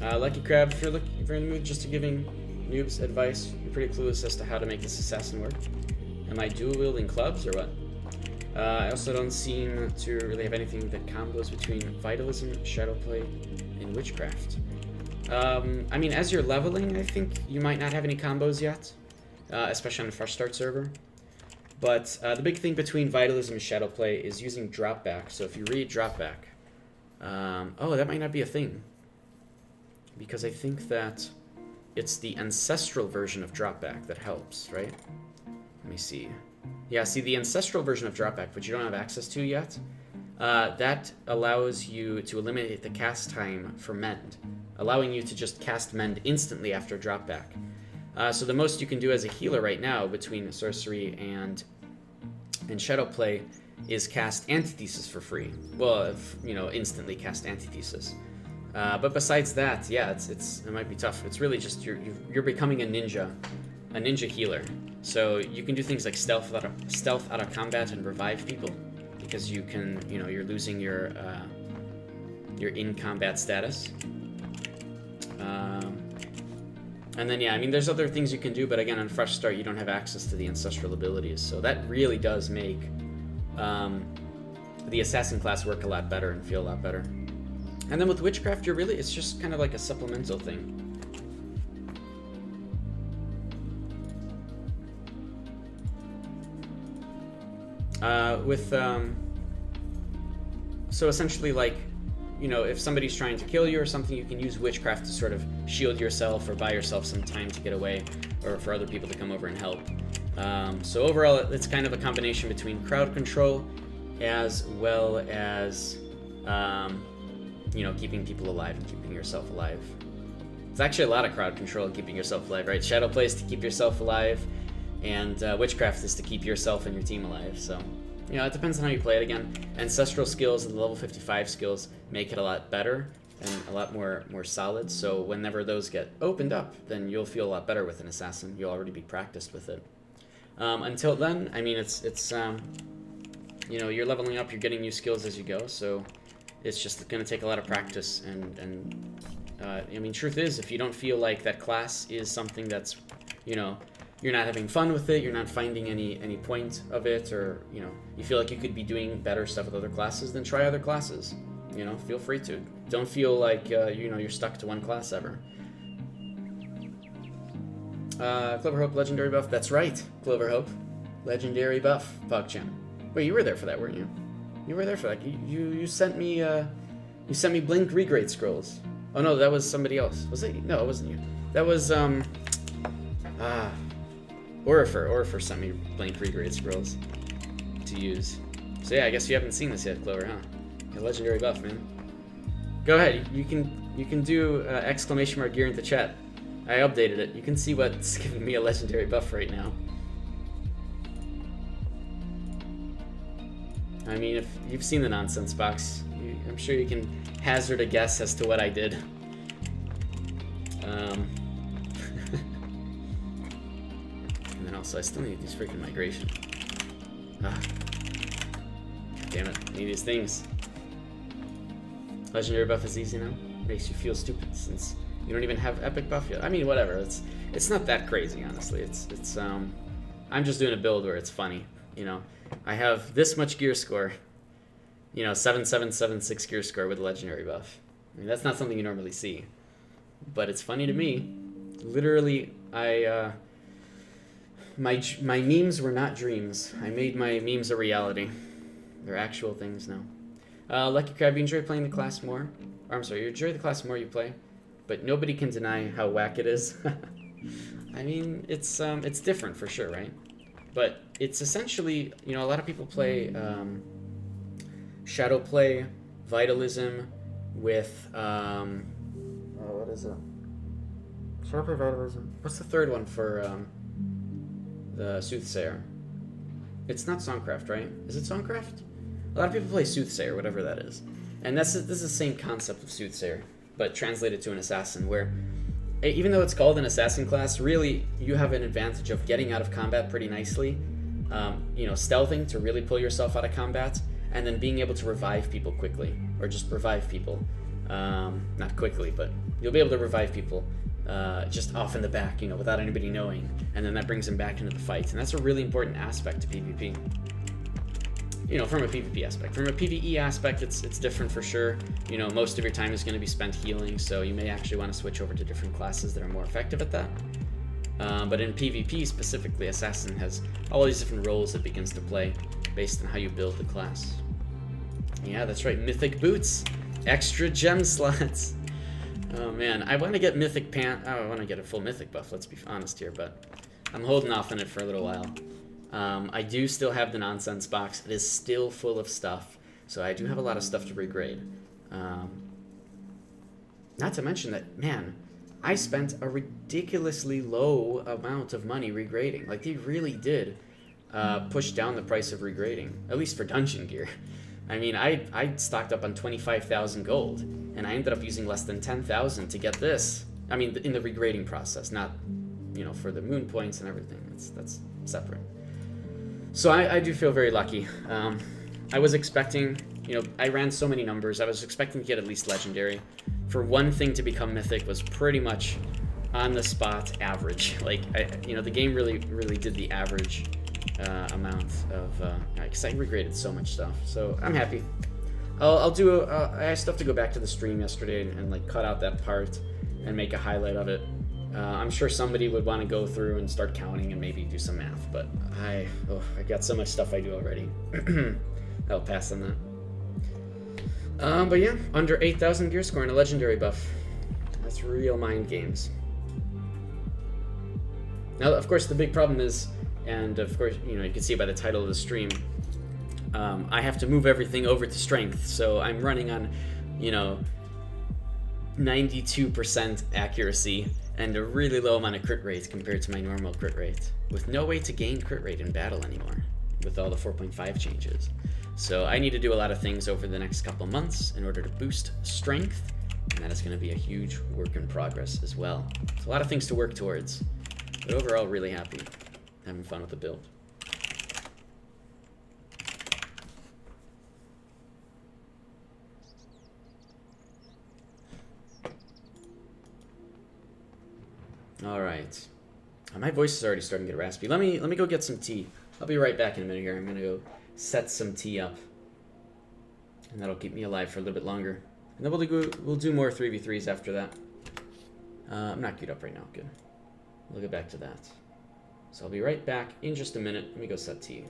Lucky Crab, if you're in the mood just to giving noobs advice, you're pretty clueless as to how to make this assassin work. Am I dual wielding clubs or what? I also don't seem to really have anything that combos between Vitalism, Shadowplay, and Witchcraft. I mean, as you're leveling, I think you might not have any combos yet, especially on a fresh start server. But the big thing between Vitalism and Shadowplay is using Dropback. So if you read Dropback, oh, that might not be a thing, because I think that it's the ancestral version of Dropback that helps, right? Let me see. Yeah, see, the ancestral version of Dropback, which you don't have access to yet, that allows you to eliminate the cast time for Mend, allowing you to just cast Mend instantly after Dropback. So the most you can do as a healer right now between Sorcery and Shadowplay is cast Antithesis for free. Well, you know, instantly cast Antithesis. But besides that, yeah, it might be tough. It's really just you're becoming a ninja healer. So you can do things like stealth out of combat and revive people, because you can, you know, you're losing your in combat status. And then yeah, I mean, there's other things you can do, but again, on fresh start, you don't have access to the ancestral abilities, so that really does make the assassin class work a lot better and feel a lot better. And then with Witchcraft, it's just kind of like a supplemental thing. So essentially, like, you know, if somebody's trying to kill you or something, you can use Witchcraft to sort of shield yourself or buy yourself some time to get away, or for other people to come over and help. So overall, it's kind of a combination between crowd control as well as, you know, keeping people alive and keeping yourself alive. It's actually a lot of crowd control and keeping yourself alive, right? Shadowplay is to keep yourself alive, and Witchcraft is to keep yourself and your team alive, so... You know, it depends on how you play it again. Ancestral skills and the level 55 skills make it a lot better and a lot more solid, so whenever those get opened up, then you'll feel a lot better with an assassin. You'll already be practiced with it. Until then, I mean, it's you know, you're leveling up, you're getting new skills as you go, so it's just going to take a lot of practice, and I mean, truth is, if you don't feel like that class is something that's, you know, you're not having fun with it, you're not finding any point of it, or, you know, you feel like you could be doing better stuff with other classes, then try other classes. You know, feel free to. Don't feel like you're stuck to one class ever. Clover Hope legendary buff. That's right, Clover Hope, legendary buff. PogChamp. Wait, you were there for that, weren't you? You were there for that. You sent me Blink regrade scrolls. Oh no, that was somebody else. Was it? No, it wasn't you. That was Orifer sent me Blink regrade scrolls to use. So yeah, I guess you haven't seen this yet, Clover, huh? A legendary buff, man. Go ahead. You can do exclamation mark gear into chat. I updated it. You can see what's giving me a legendary buff right now. I mean, if you've seen the nonsense box, I'm sure you can hazard a guess as to what I did. And then also, I still need these freaking migration. Ah. Damn it, I need these things. Legendary buff is easy now. Makes you feel stupid since you don't even have epic buff yet. I mean, whatever. It's not that crazy, honestly. It's I'm just doing a build where it's funny. You know, I have this much gear score. You know, 7776 gear score with a legendary buff. I mean, that's not something you normally see, but it's funny to me. Literally, my memes were not dreams. I made my memes a reality. They're actual things now. Lucky Crab, you enjoy playing the class more? Or, I'm sorry, you enjoy the class more you play, but nobody can deny how whack it is. I mean, it's different for sure, right? But it's essentially, you know, a lot of people play Shadow Play, Vitalism with what is it? Shadow Play, Vitalism. What's the third one for the Soothsayer? It's not Songcraft, right? Is it Songcraft? A lot of people play Soothsayer, whatever that is. And this is the same concept of Soothsayer, but translated to an assassin, where even though it's called an assassin class, really you have an advantage of getting out of combat pretty nicely, you know, stealthing to really pull yourself out of combat, and then being able to revive people quickly, or just revive people. Not quickly, but you'll be able to revive people just off in the back, you know, without anybody knowing, and then that brings them back into the fight. And that's a really important aspect to PvP. You know, from a PvP aspect. From a PvE aspect, it's different for sure. You know, most of your time is going to be spent healing, so you may actually want to switch over to different classes that are more effective at that. But in PvP specifically, Assassin has all these different roles it begins to play based on how you build the class. Yeah, that's right, Mythic Boots. Extra gem slots. Oh man, I want to get Mythic Pant. Oh, I want to get a full Mythic buff, let's be honest here, but I'm holding off on it for a little while. I do still have the nonsense box. It is still full of stuff, so I do have a lot of stuff to regrade. Not to mention that, man, I spent a ridiculously low amount of money regrading. Like, they really did push down the price of regrading, at least for dungeon gear. I mean, I stocked up on 25,000 gold, and I ended up using less than 10,000 to get this. I mean, in the regrading process, not, you know, for the moon points and everything. That's separate. So I do feel very lucky. I was expecting, you know, I ran so many numbers. I was expecting to get at least legendary. For one thing to become mythic was pretty much on the spot average. Like, you know, the game really did the average amount of, because I regraded so much stuff. So I'm happy. I'll do, I still have to go back to the stream yesterday and like cut out that part and make a highlight of it. I'm sure somebody would want to go through and start counting and maybe do some math, but I got so much stuff I do already. I'll pass on that. But yeah, under 8,000 gear score and a legendary buff. That's real mind games. Now, of course, the big problem is, and of course, you know, you can see by the title of the stream, I have to move everything over to strength, so I'm running on, you know, 92% accuracy and a really low amount of crit rate compared to my normal crit rate, with no way to gain crit rate in battle anymore with all the 4.5 changes. So I need to do a lot of things over the next couple months in order to boost strength, and that is going to be a huge work in progress as well. It's a lot of things to work towards, but overall really happy, having fun with the build. All right, my voice is already starting to get raspy. Let me go get some tea. I'll be right back in a minute here. I'm gonna go set some tea up, and that'll keep me alive for a little bit longer. And then we'll do more 3v3s after that. I'm not queued up right now. Good. We'll get back to that. So I'll be right back in just a minute. Let me go set tea.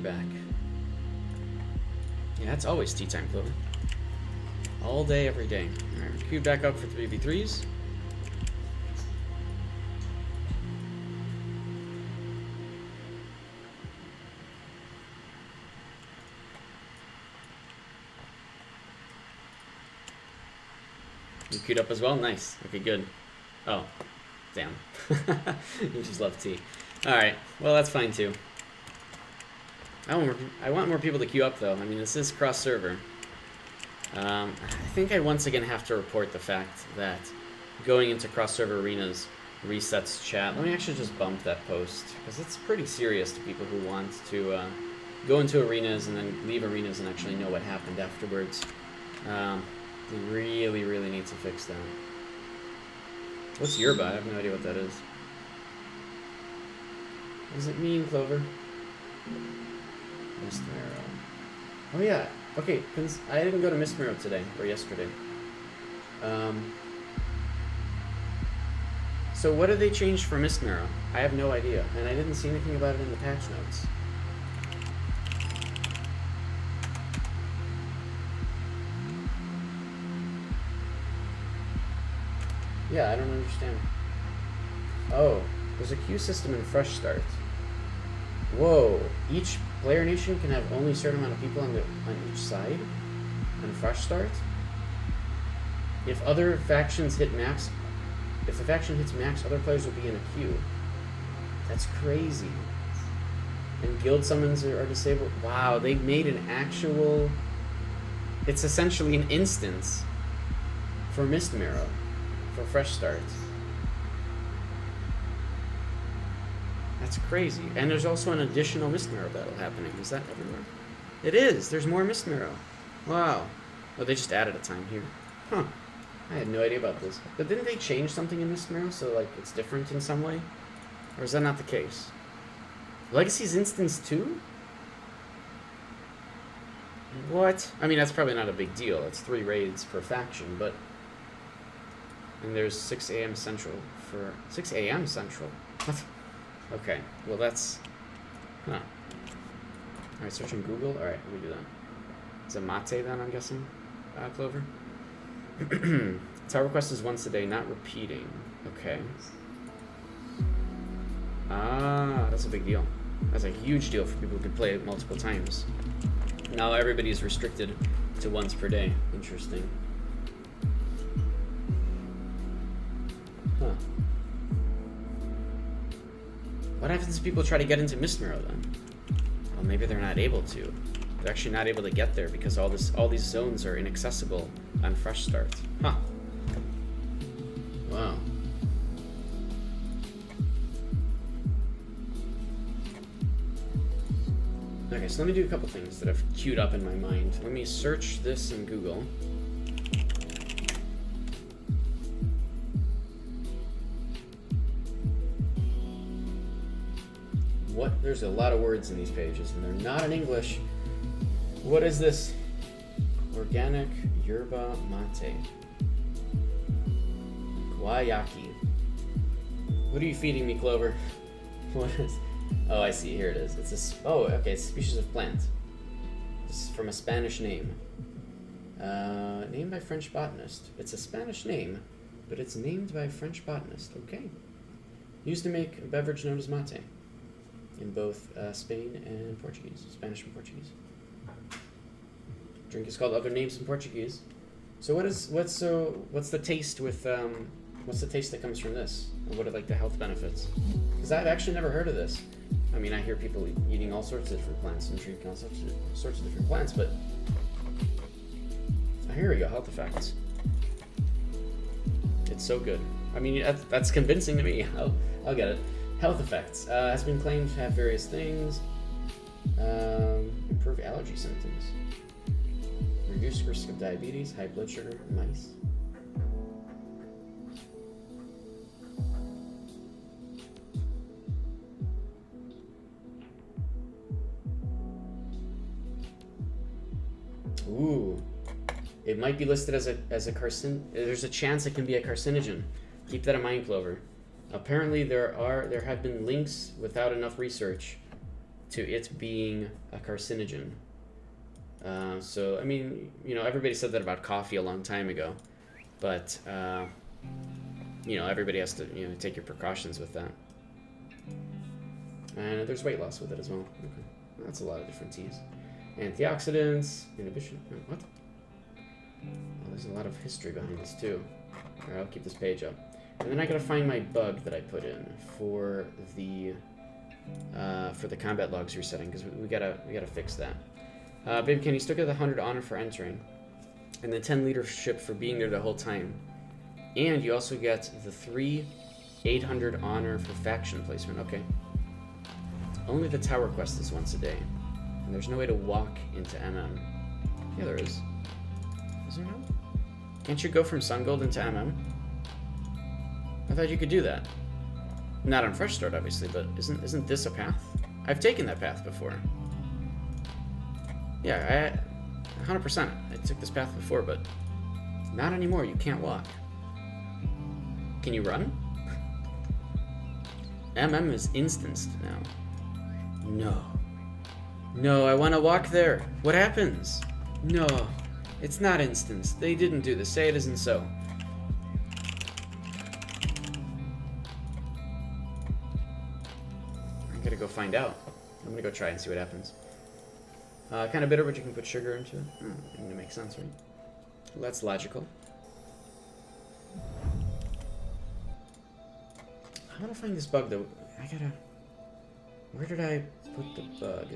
Back. Yeah, it's always tea time, Clover. All day, every day. Alright, we're queued back up for 3v3s. You queued up as well? Nice. Okay, good. Oh, damn. You just love tea. Alright, well, that's fine too. I want more people to queue up, though. I mean, this is cross-server. I think I once again have to report the fact that going into cross-server arenas resets chat. Let me actually just bump that post, because it's pretty serious to people who want to go into arenas and then leave arenas and actually know what happened afterwards. They really, really need to fix that. What's Yerba? I have no idea what that is. What does it mean, Clover? Mist Marrow. Oh yeah. Okay, I didn't go to Mist Marrow today or yesterday. So what did they change for Mist Marrow? I have no idea, and I didn't see anything about it in the patch notes. Yeah, I don't understand. Oh, there's a queue system in Fresh Start. Whoa, each player nation can have only a certain amount of people on each side on Fresh Start. If other factions hit max, if the faction hits max, other players will be in a queue. That's crazy. And guild summons are disabled. Wow, they made an actual... It's essentially an instance for Mist Marrow, for Fresh Start. That's crazy. And there's also an additional Mist Marrow battle happening. Is that everywhere? It is. There's more Mist Marrow. Wow. Oh, they just added a time here. Huh. I had no idea about this. But didn't they change something in Mist Marrow so, like, it's different in some way? Or is that not the case? Legacy's instance too? What? I mean, that's probably not a big deal. It's 3 raids per faction, but... And there's 6 a.m. Central for... 6 a.m. Central? What? Okay, well that's... Huh. Alright, searching Google? Alright, let me do that. Is it Mate then, I'm guessing? Clover? Tower request is once a day, not repeating. Okay. Ah, that's a big deal. That's a huge deal for people who can play it multiple times. Now everybody's restricted to once per day. Interesting. Huh. What happens if people try to get into Mist Marrow then? Well, maybe they're not able to. They're actually not able to get there because all these zones are inaccessible on Fresh Start. Huh. Wow. Okay, so let me do a couple things that I've queued up in my mind. Let me search this in Google. What? There's a lot of words in these pages, and they're not in English. What is this? Organic yerba mate. Guayaki. What are you feeding me, Clover? What is... Oh, I see. Here it is. It's a... Oh, okay. It's a species of plant. This is from a Spanish name. Named by French botanist. It's a Spanish name, but it's named by a French botanist. Okay. Used to make a beverage known as mate in both Spain and Portuguese. Spanish and Portuguese. Drink is called other names in Portuguese. So what's the taste with what's the taste that comes from this? And what are like the health benefits? Because I've actually never heard of this. I mean, I hear people eating all sorts of different plants and drinking all sorts of different plants, but here we go, health effects. It's so good. I mean, that's convincing to me. I'll get it. Health effects. Has been claimed to have various things. Improve allergy symptoms. Reduce risk of diabetes, high blood sugar, mice. Ooh. It might be listed as a carcin. There's a chance it can be a carcinogen. Keep that in mind, Clover. Apparently, there have been links without enough research to it being a carcinogen. So I mean, you know, everybody said that about coffee a long time ago, but you know, everybody has to take your precautions with that. And there's weight loss with it as well. Okay, that's a lot of different teas. Antioxidants, inhibition. What? Oh, there's a lot of history behind this too. Alright, I'll keep this page up. And then I gotta find my bug that I put in for the combat logs resetting, because we gotta fix that. Baby Ken, you still get the 100 honor for entering, and the 10 leadership for being there the whole time, and you also get the 3 800 honor for faction placement. Okay. Only the tower quest is once a day, and there's no way to walk into MM. Yeah, there is. Is there no? Can't you go from Sungold into MM? I thought you could do that. Not on Fresh Start, obviously, but isn't this a path? I've taken that path before. Yeah, 100%. I took this path before, but not anymore. You can't walk. Can you run? MM is instanced now. No. No, I want to walk there. What happens? No. It's not instanced. They didn't do this. Say it isn't so. I'm gonna go find out. I'm gonna go try and see what happens. Kind of bitter, but you can put sugar into it. I think that makes sense, right? Well, that's logical. I want to find this bug, though. I gotta... Where did I put the bug?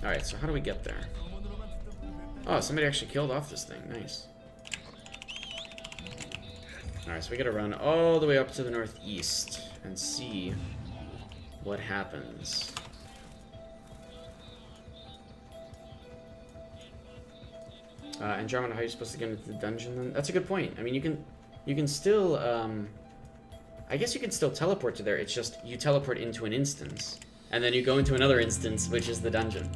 Alright, so how do we get there? Oh, somebody actually killed off this thing. Nice. Alright, so we gotta run all the way up to the northeast and see what happens. Andromeda, how are you supposed to get into the dungeon then? That's a good point. I mean, you can still, I guess you can still teleport to there. It's just you teleport into an instance, and then you go into another instance, which is the dungeon.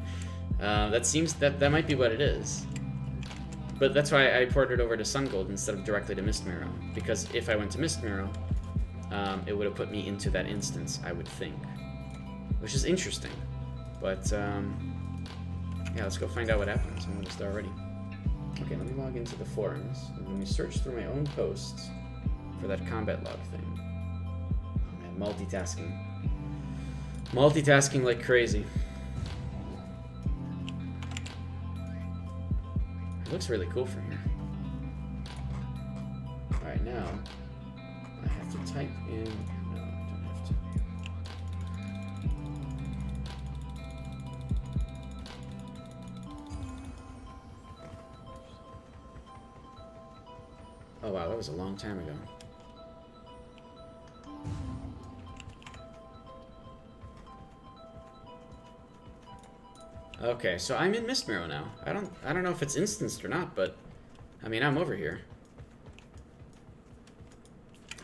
That might be what it is. But that's why I ported over to Sungold instead of directly to Mistmarrow, because if I went to Mistmarrow, it would have put me into that instance, I would think. Which is interesting. But, yeah, let's go find out what happens. I'm almost there already. Okay, let me log into the forums, and let me search through my own posts for that combat log thing. Oh man, multitasking. Multitasking like crazy. It looks really cool from here. Alright, now I have to type in... No, I don't have to. Oh wow, that was a long time ago. Okay, so I'm in Mistmarrow now. I don't know if it's instanced or not, but I mean, I'm over here.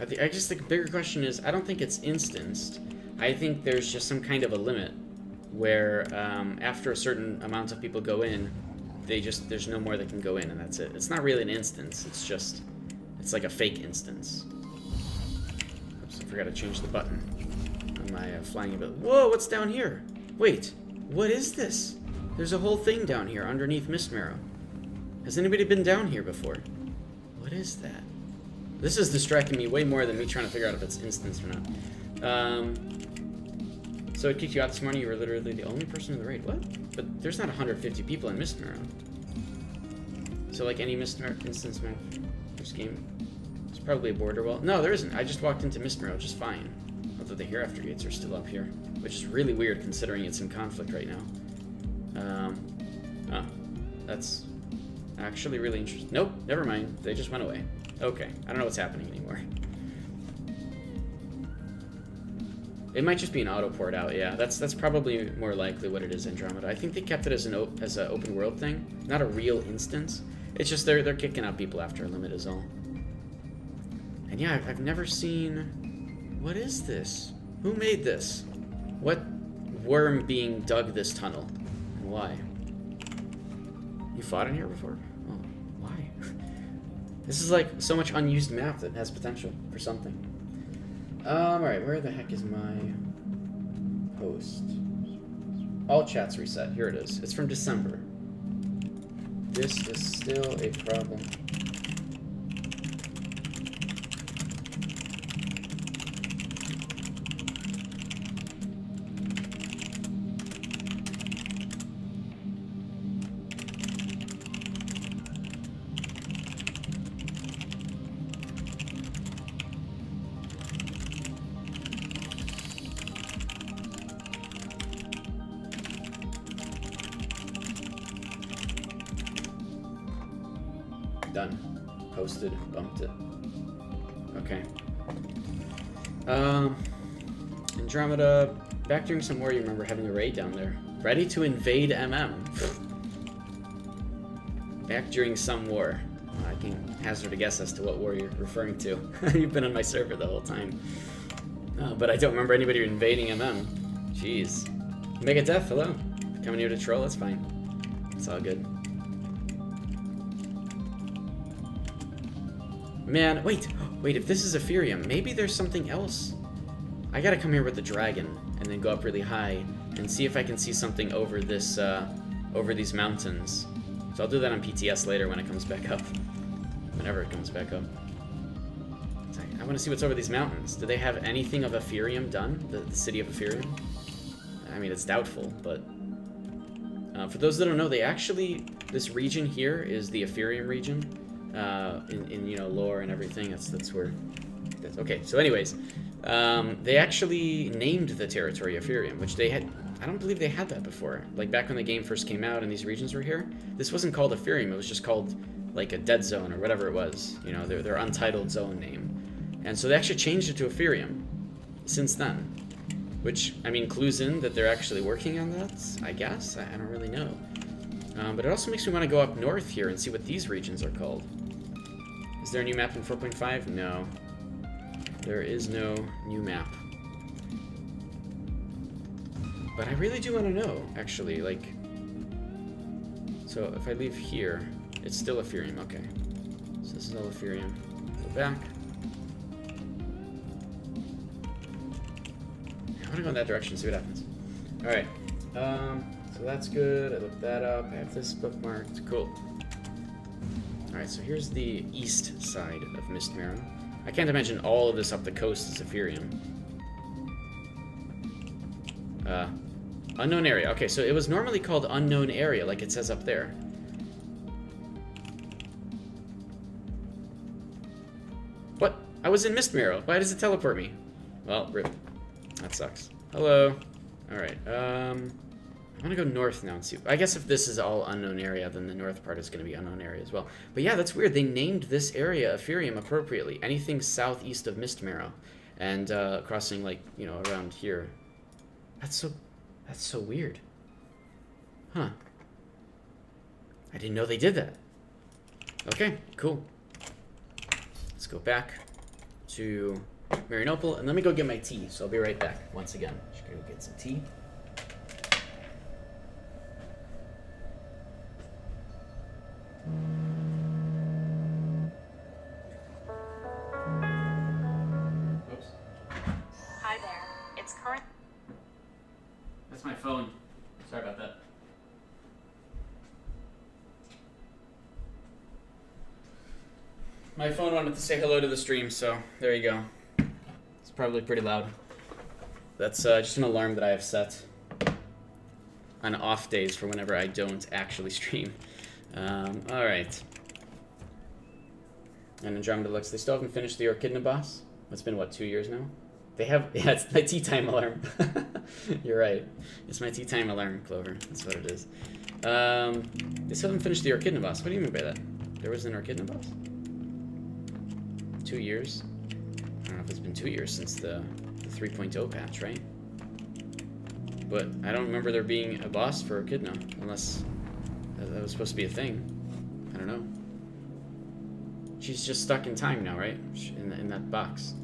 I just think the bigger question is, I don't think it's instanced. I think there's just some kind of a limit where after a certain amount of people go in, there's no more that can go in, and that's it. It's not really an instance. It's like a fake instance. So I forgot to change the button on my flying ability. Whoa, what's down here? Wait, what is this? There's a whole thing down here underneath Mistmarrow. Has anybody been down here before? What is that? This is distracting me way more than me trying to figure out if it's instance or not. So it kicked you out this morning. You were literally the only person in the raid. What? But there's not 150 people in Mistmarrow. So like any Mistmarrow instance map, this game, it's probably a border wall. No, there isn't. I just walked into Mistmarrow just fine. Although the Hereafter gates are still up here, which is really weird considering it's in conflict right now. Oh, that's actually really interesting. Nope, never mind. They just went away. Okay, I don't know what's happening anymore. It might just be an auto port out. Yeah, that's probably more likely what it is. Andromeda. I think they kept it as an open world thing, not a real instance. It's just they're kicking out people after a limit is all. And yeah, I've never seen. What is this? Who made this? What worm being dug this tunnel? And why? You fought in here before? Oh, why? This is like so much unused map that has potential for something. Alright, where the heck is my post? All chats reset. Here it is. It's from December. This is still a problem. Done. Posted. Bumped it. Okay. Andromeda. Back during some war, you remember having a raid down there. Ready to invade MM. Back during some war. I can hazard a guess as to what war you're referring to. You've been on my server the whole time. But I don't remember anybody invading MM. Jeez. Megadeth, hello. Coming here to troll, that's fine. It's all good. Man, wait, if this is Ethereum, maybe there's something else. I gotta come here with the dragon and then go up really high and see if I can see something over this, over these mountains. So I'll do that on PTS later when it comes back up. Whenever it comes back up. I want to see what's over these mountains. Do they have anything of Ethereum done? The city of Ethereum? I mean, it's doubtful, but... for those that don't know, they actually... This region here is the Ethereum region. In you know, lore and everything. That's where... okay, so anyways. They actually named the territory Ethereum, which they had... I don't believe they had that before. Like, back when the game first came out and these regions were here, this wasn't called Ethereum, it was just called, like, a dead zone or whatever it was. You know, their untitled zone name. And so they actually changed it to Ethereum since then. Which, I mean, clues in that they're actually working on that, I guess? I don't really know. But it also makes me want to go up north here and see what these regions are called. Is there a new map in 4.5? No. There is no new map. But I really do want to know, actually, like... So if I leave here, it's still Ethereum, okay. So this is all Ethereum. Go back. I want to go in that direction, see what happens. Alright. So that's good. I looked that up. I have this bookmarked. Cool. Alright, so here's the east side of Mistmarrow. I can't imagine all of this up the coast is Ethereum. Unknown area. Okay, so it was normally called unknown area, like it says up there. What? I was in Mistmarrow. Why does it teleport me? Well, rip. That sucks. Hello. Alright, I'm gonna go north now and see. I guess if this is all unknown area, then the north part is gonna be unknown area as well. But yeah, that's weird. They named this area Ethereum appropriately. Anything southeast of Mistmarrow. And, crossing, like, you know, around here. That's so weird. Huh. I didn't know they did that. Okay, cool. Let's go back to Marianople, and let me go get my tea, so I'll be right back once again. Just gonna go get some tea. Oops. phone. Sorry about that. My phone wanted to say hello to the stream, so there you go. It's probably pretty loud. That's just an alarm that I have set on off days for whenever I don't actually stream. Alright. And Andromeda Lux, they still haven't finished the Orchidna boss? It's been, what, 2 years now? They have, yeah, it's my tea time alarm. You're right. It's my tea time alarm, Clover. That's what it is. They still haven't finished the Orchidna boss. What do you mean by that? There was an Orchidna boss? 2 years? I don't know if it's been 2 years since the 3.0 patch, right? But I don't remember there being a boss for Orchidna, unless that was supposed to be a thing. I don't know. She's just stuck in time now, right? In that box.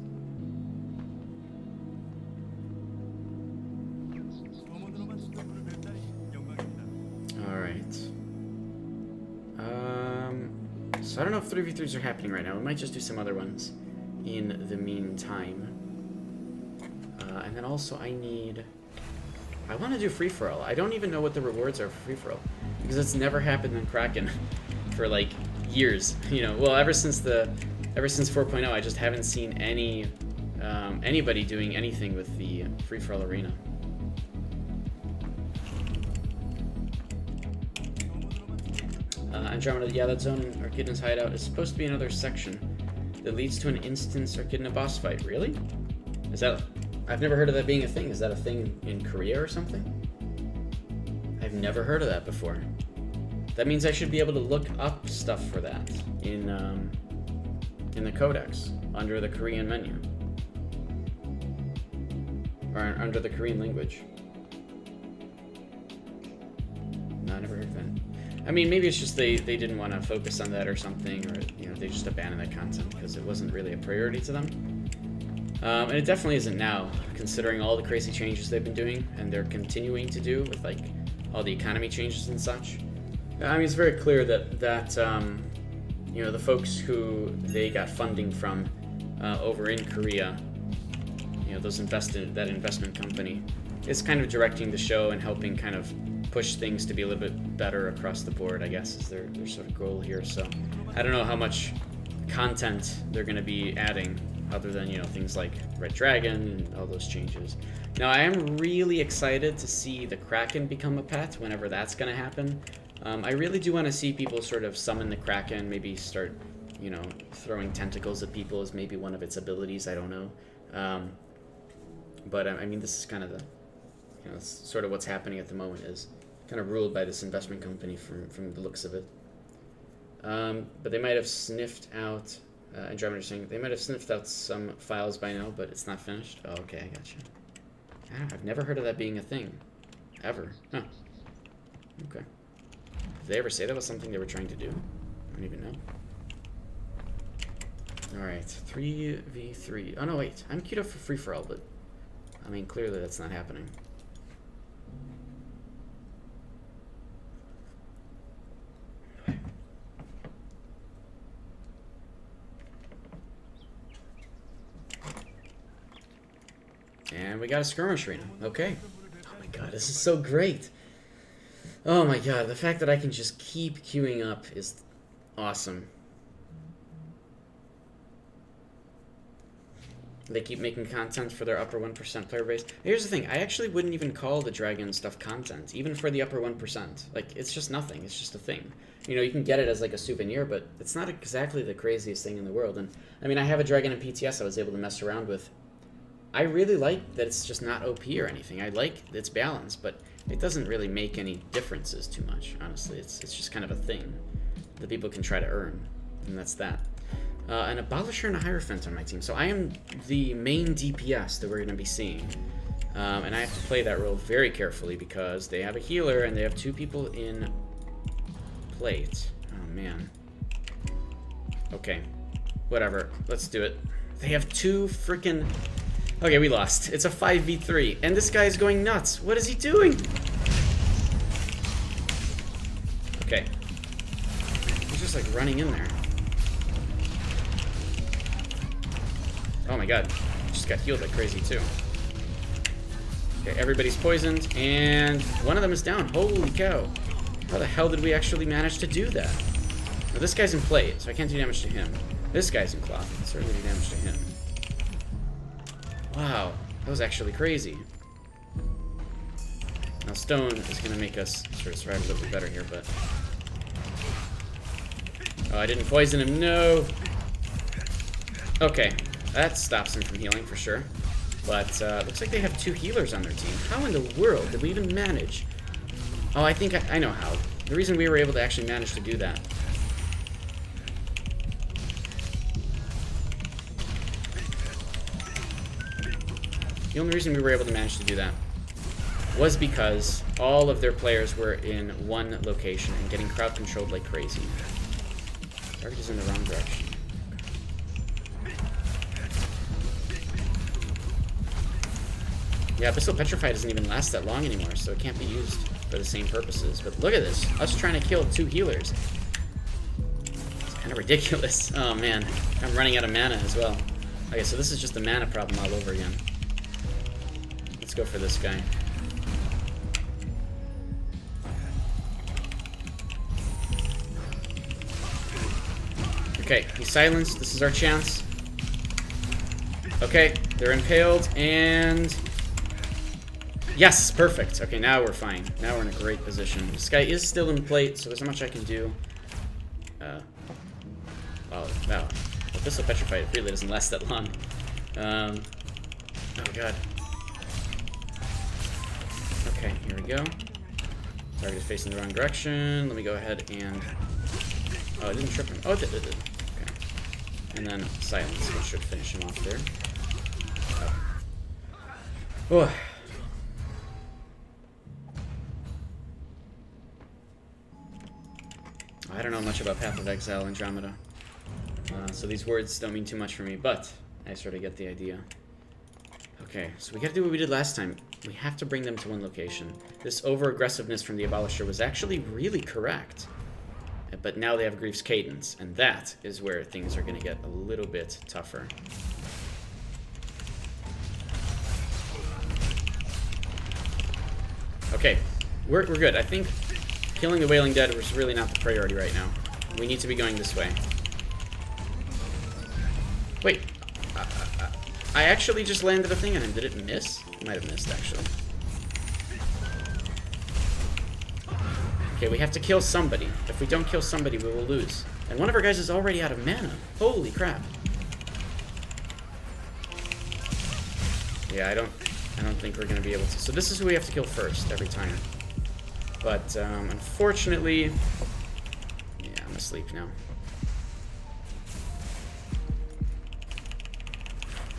Alright. So I don't know if 3v3s are happening right now. We might just do some other ones in the meantime. And then also I want to do free-for-all. I don't even know what the rewards are for free-for-all, because it's never happened in Kraken for like years. You know, well, ever since 4.0, I just haven't seen anybody doing anything with the free-for-all arena. Andromeda, yeah, that zone in Orchidna's hideout is supposed to be another section that leads to an instance Orchidna boss fight. Really? Is that? I've never heard of that being a thing. Is that a thing in Korea or something? I've never heard of that before. That means I should be able to look up stuff for that in the codex under the Korean menu, or under the Korean language. No, I never heard of that. I mean, maybe it's just they didn't want to focus on that or something, or you know, they just abandoned that content because it wasn't really a priority to them. And it definitely isn't now, considering all the crazy changes they've been doing and they're continuing to do with like all the economy changes and such. I mean, it's very clear that you know, the folks who they got funding from over in Korea, you know, that investment company, is kind of directing the show and helping kind of push things to be a little bit better across the board, I guess, is their sort of goal here. So I don't know how much content they're going to be adding other than, you know, things like Red Dragon and all those changes. Now, I am really excited to see the Kraken become a pet whenever that's going to happen. I really do want to see people sort of summon the Kraken, maybe start, you know, throwing tentacles at people as maybe one of its abilities, I don't know. But I mean, this is kind of the, you know, sort of what's happening at the moment, is kind of ruled by this investment company from the looks of it. But they might have sniffed out, Andromeda saying, they might have sniffed out some files by now, but it's not finished. Oh, okay, I gotcha. I've never heard of that being a thing. Ever. Huh. Okay. Did they ever say that was something they were trying to do? I don't even know. Alright, 3v3. Oh no, wait. I'm queued up for free-for-all, but I mean, clearly that's not happening. And we got a skirmish arena. Okay. Oh my god, this is so great. Oh my god, the fact that I can just keep queuing up is awesome. They keep making content for their upper 1% player base. Here's the thing, I actually wouldn't even call the Dragon stuff content, even for the upper 1%. Like, it's just nothing, it's just a thing. You know, you can get it as like a souvenir, but it's not exactly the craziest thing in the world. And I mean, I have a Dragon in PTS I was able to mess around with. I really like that it's just not OP or anything. I like its balance, but it doesn't really make any differences too much, honestly. It's just kind of a thing that people can try to earn, and that's that. An Abolisher and a Hierophant on my team. So I am the main DPS that we're going to be seeing. And I have to play that role very carefully because they have a healer and they have 2 people in plate. Oh, man. Okay. Whatever. Let's do it. They have 2 freaking... Okay, we lost. It's a 5v3, and this guy is going nuts. What is he doing? Okay. He's just like running in there. Oh my god. Just got healed like crazy too. Okay, everybody's poisoned, and one of them is down. Holy cow. How the hell did we actually manage to do that? Now, this guy's in plate, so I can't do damage to him. This guy's in cloth. I can certainly do damage to him. Wow, that was actually crazy. Now, stone is going to make us sort of survive a little bit better here, but... Oh, I didn't poison him. No! Okay, that stops him from healing for sure. But looks like they have 2 healers on their team. How in the world did we even manage? Oh, I think I know how. The reason we were able to actually manage to do that. The only reason we were able to manage to do that was because all of their players were in one location and getting crowd controlled like crazy. Target is in the wrong direction. Yeah, Abyssal Petrified doesn't even last that long anymore, so it can't be used for the same purposes. But look at this. Us trying to kill 2 healers. It's kind of ridiculous. Oh, man. I'm running out of mana as well. Okay, so this is just a mana problem all over again. Let's go for this guy. Okay, he's silenced. This is our chance. Okay, they're impaled, and... Yes, perfect. Okay, now we're fine. Now we're in a great position. This guy is still in plate, so there's not much I can do. Wow. Abyssal Petrified really doesn't last that long. Oh, God. Okay, here we go. Target is facing the wrong direction. Let me go ahead and... Oh, it didn't trip him. Oh, it did. Okay. And then silence, which should finish him off there. Oh. I don't know much about Path of Exile Andromeda, so these words don't mean too much for me, but I sort of get the idea. Okay, so we gotta do what we did last time. We have to bring them to one location. This over-aggressiveness from the Abolisher was actually really correct. But now they have Grief's Cadence, and that is where things are gonna get a little bit tougher. Okay, we're good. I think killing the Wailing Dead was really not the priority right now. We need to be going this way. Wait, I actually just landed a thing on him. Did it miss? It might have missed, actually. Okay, we have to kill somebody. If we don't kill somebody, we will lose. And one of our guys is already out of mana. Holy crap. Yeah, I don't think we're gonna be able to. So this is who we have to kill first every time. But unfortunately, yeah, I'm asleep now.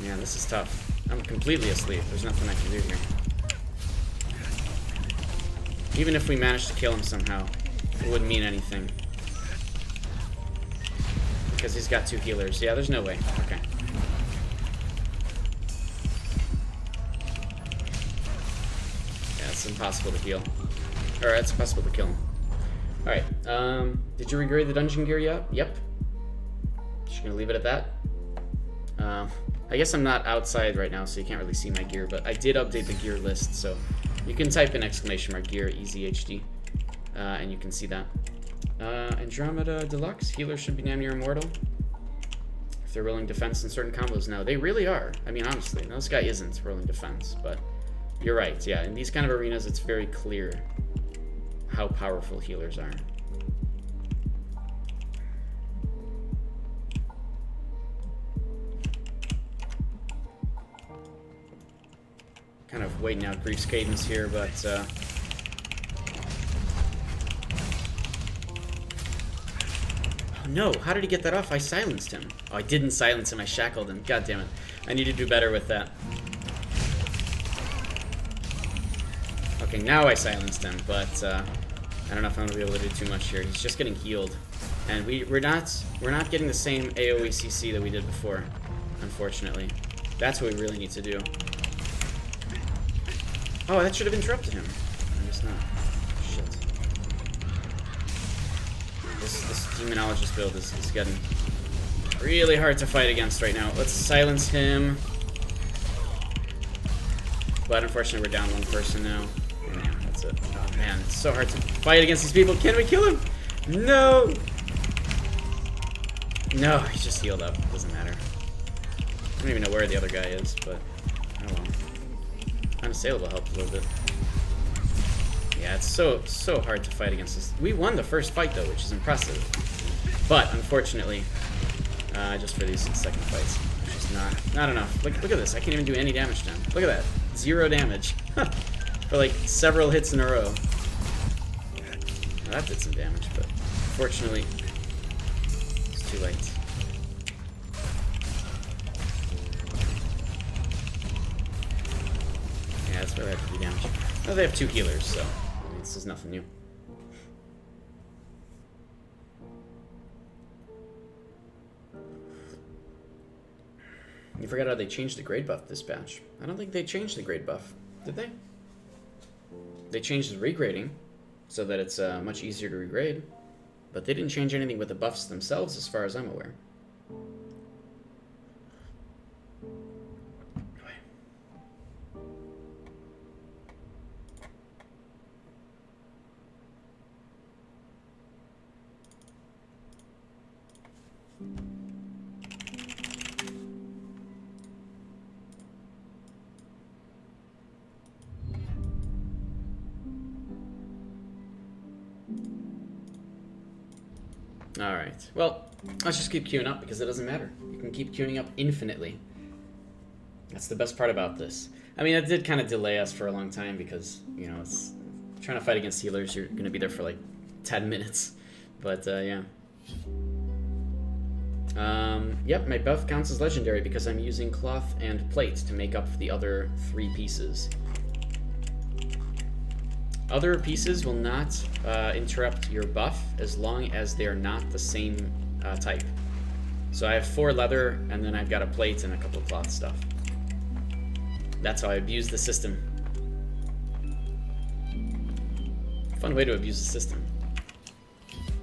Yeah, this is tough. I'm completely asleep. There's nothing I can do here. Even if we managed to kill him somehow, it wouldn't mean anything. Because he's got 2 healers. Yeah, there's no way. Okay. Yeah, it's impossible to heal. Or it's impossible to kill him. Alright, did you regrade the dungeon gear yet? Yep. Just gonna leave it at that. I guess I'm not outside right now, so you can't really see my gear, but I did update the gear list, so you can type in !gear EasyHD, and you can see that. Andromeda Deluxe, healers should be damn near immortal. If they're rolling defense in certain combos. No, they really are. I mean, honestly, no, this guy isn't rolling defense, but you're right, yeah. In these kind of arenas, it's very clear how powerful healers are. Kind of waiting out Grief's Cadence here, but oh no, how did he get that off? I silenced him. Oh, I didn't silence him, I shackled him. God damn it. I need to do better with that. Okay, now I silenced him, but I don't know if I'm gonna be able to do too much here. He's just getting healed. And we're not getting the same AoE CC that we did before, unfortunately. That's what we really need to do. Oh, that should have interrupted him. I guess not. Shit. This Demonologist build is getting really hard to fight against right now. Let's silence him. But unfortunately, we're down one person now. And yeah, that's it. Oh man, it's so hard to fight against these people. Can we kill him? No! No, he's just healed up. Doesn't matter. I don't even know where the other guy is, but oh well. Unassailable helped a little bit. Yeah, it's so hard to fight against this. We won the first fight though, which is impressive. But unfortunately, just for these second fights, it's just not enough. Look at this. I can't even do any damage to him. Look at that. 0 damage. For like several hits in a row. Well, that did some damage, but unfortunately, it's too late. Yeah, that's where they have to do damage. Well, they have 2 healers, so I mean, this is nothing new. You forgot how they changed the grade buff this patch. I don't think they changed the grade buff, did they? They changed the regrading so that it's much easier to regrade, but they didn't change anything with the buffs themselves as far as I'm aware. Alright, well, let's just keep queuing up because it doesn't matter. You can keep queuing up infinitely. That's the best part about this. I mean, it did kind of delay us for a long time because, you know, it's trying to fight against healers, you're going to be there for like 10 minutes. But, yeah. Yep, my buff counts as legendary because I'm using cloth and plate to make up the other 3 pieces. Other pieces will not interrupt your buff as long as they are not the same type. So I have 4 leather, and then I've got a plate and a couple of cloth stuff. That's how I abuse the system. Fun way to abuse the system.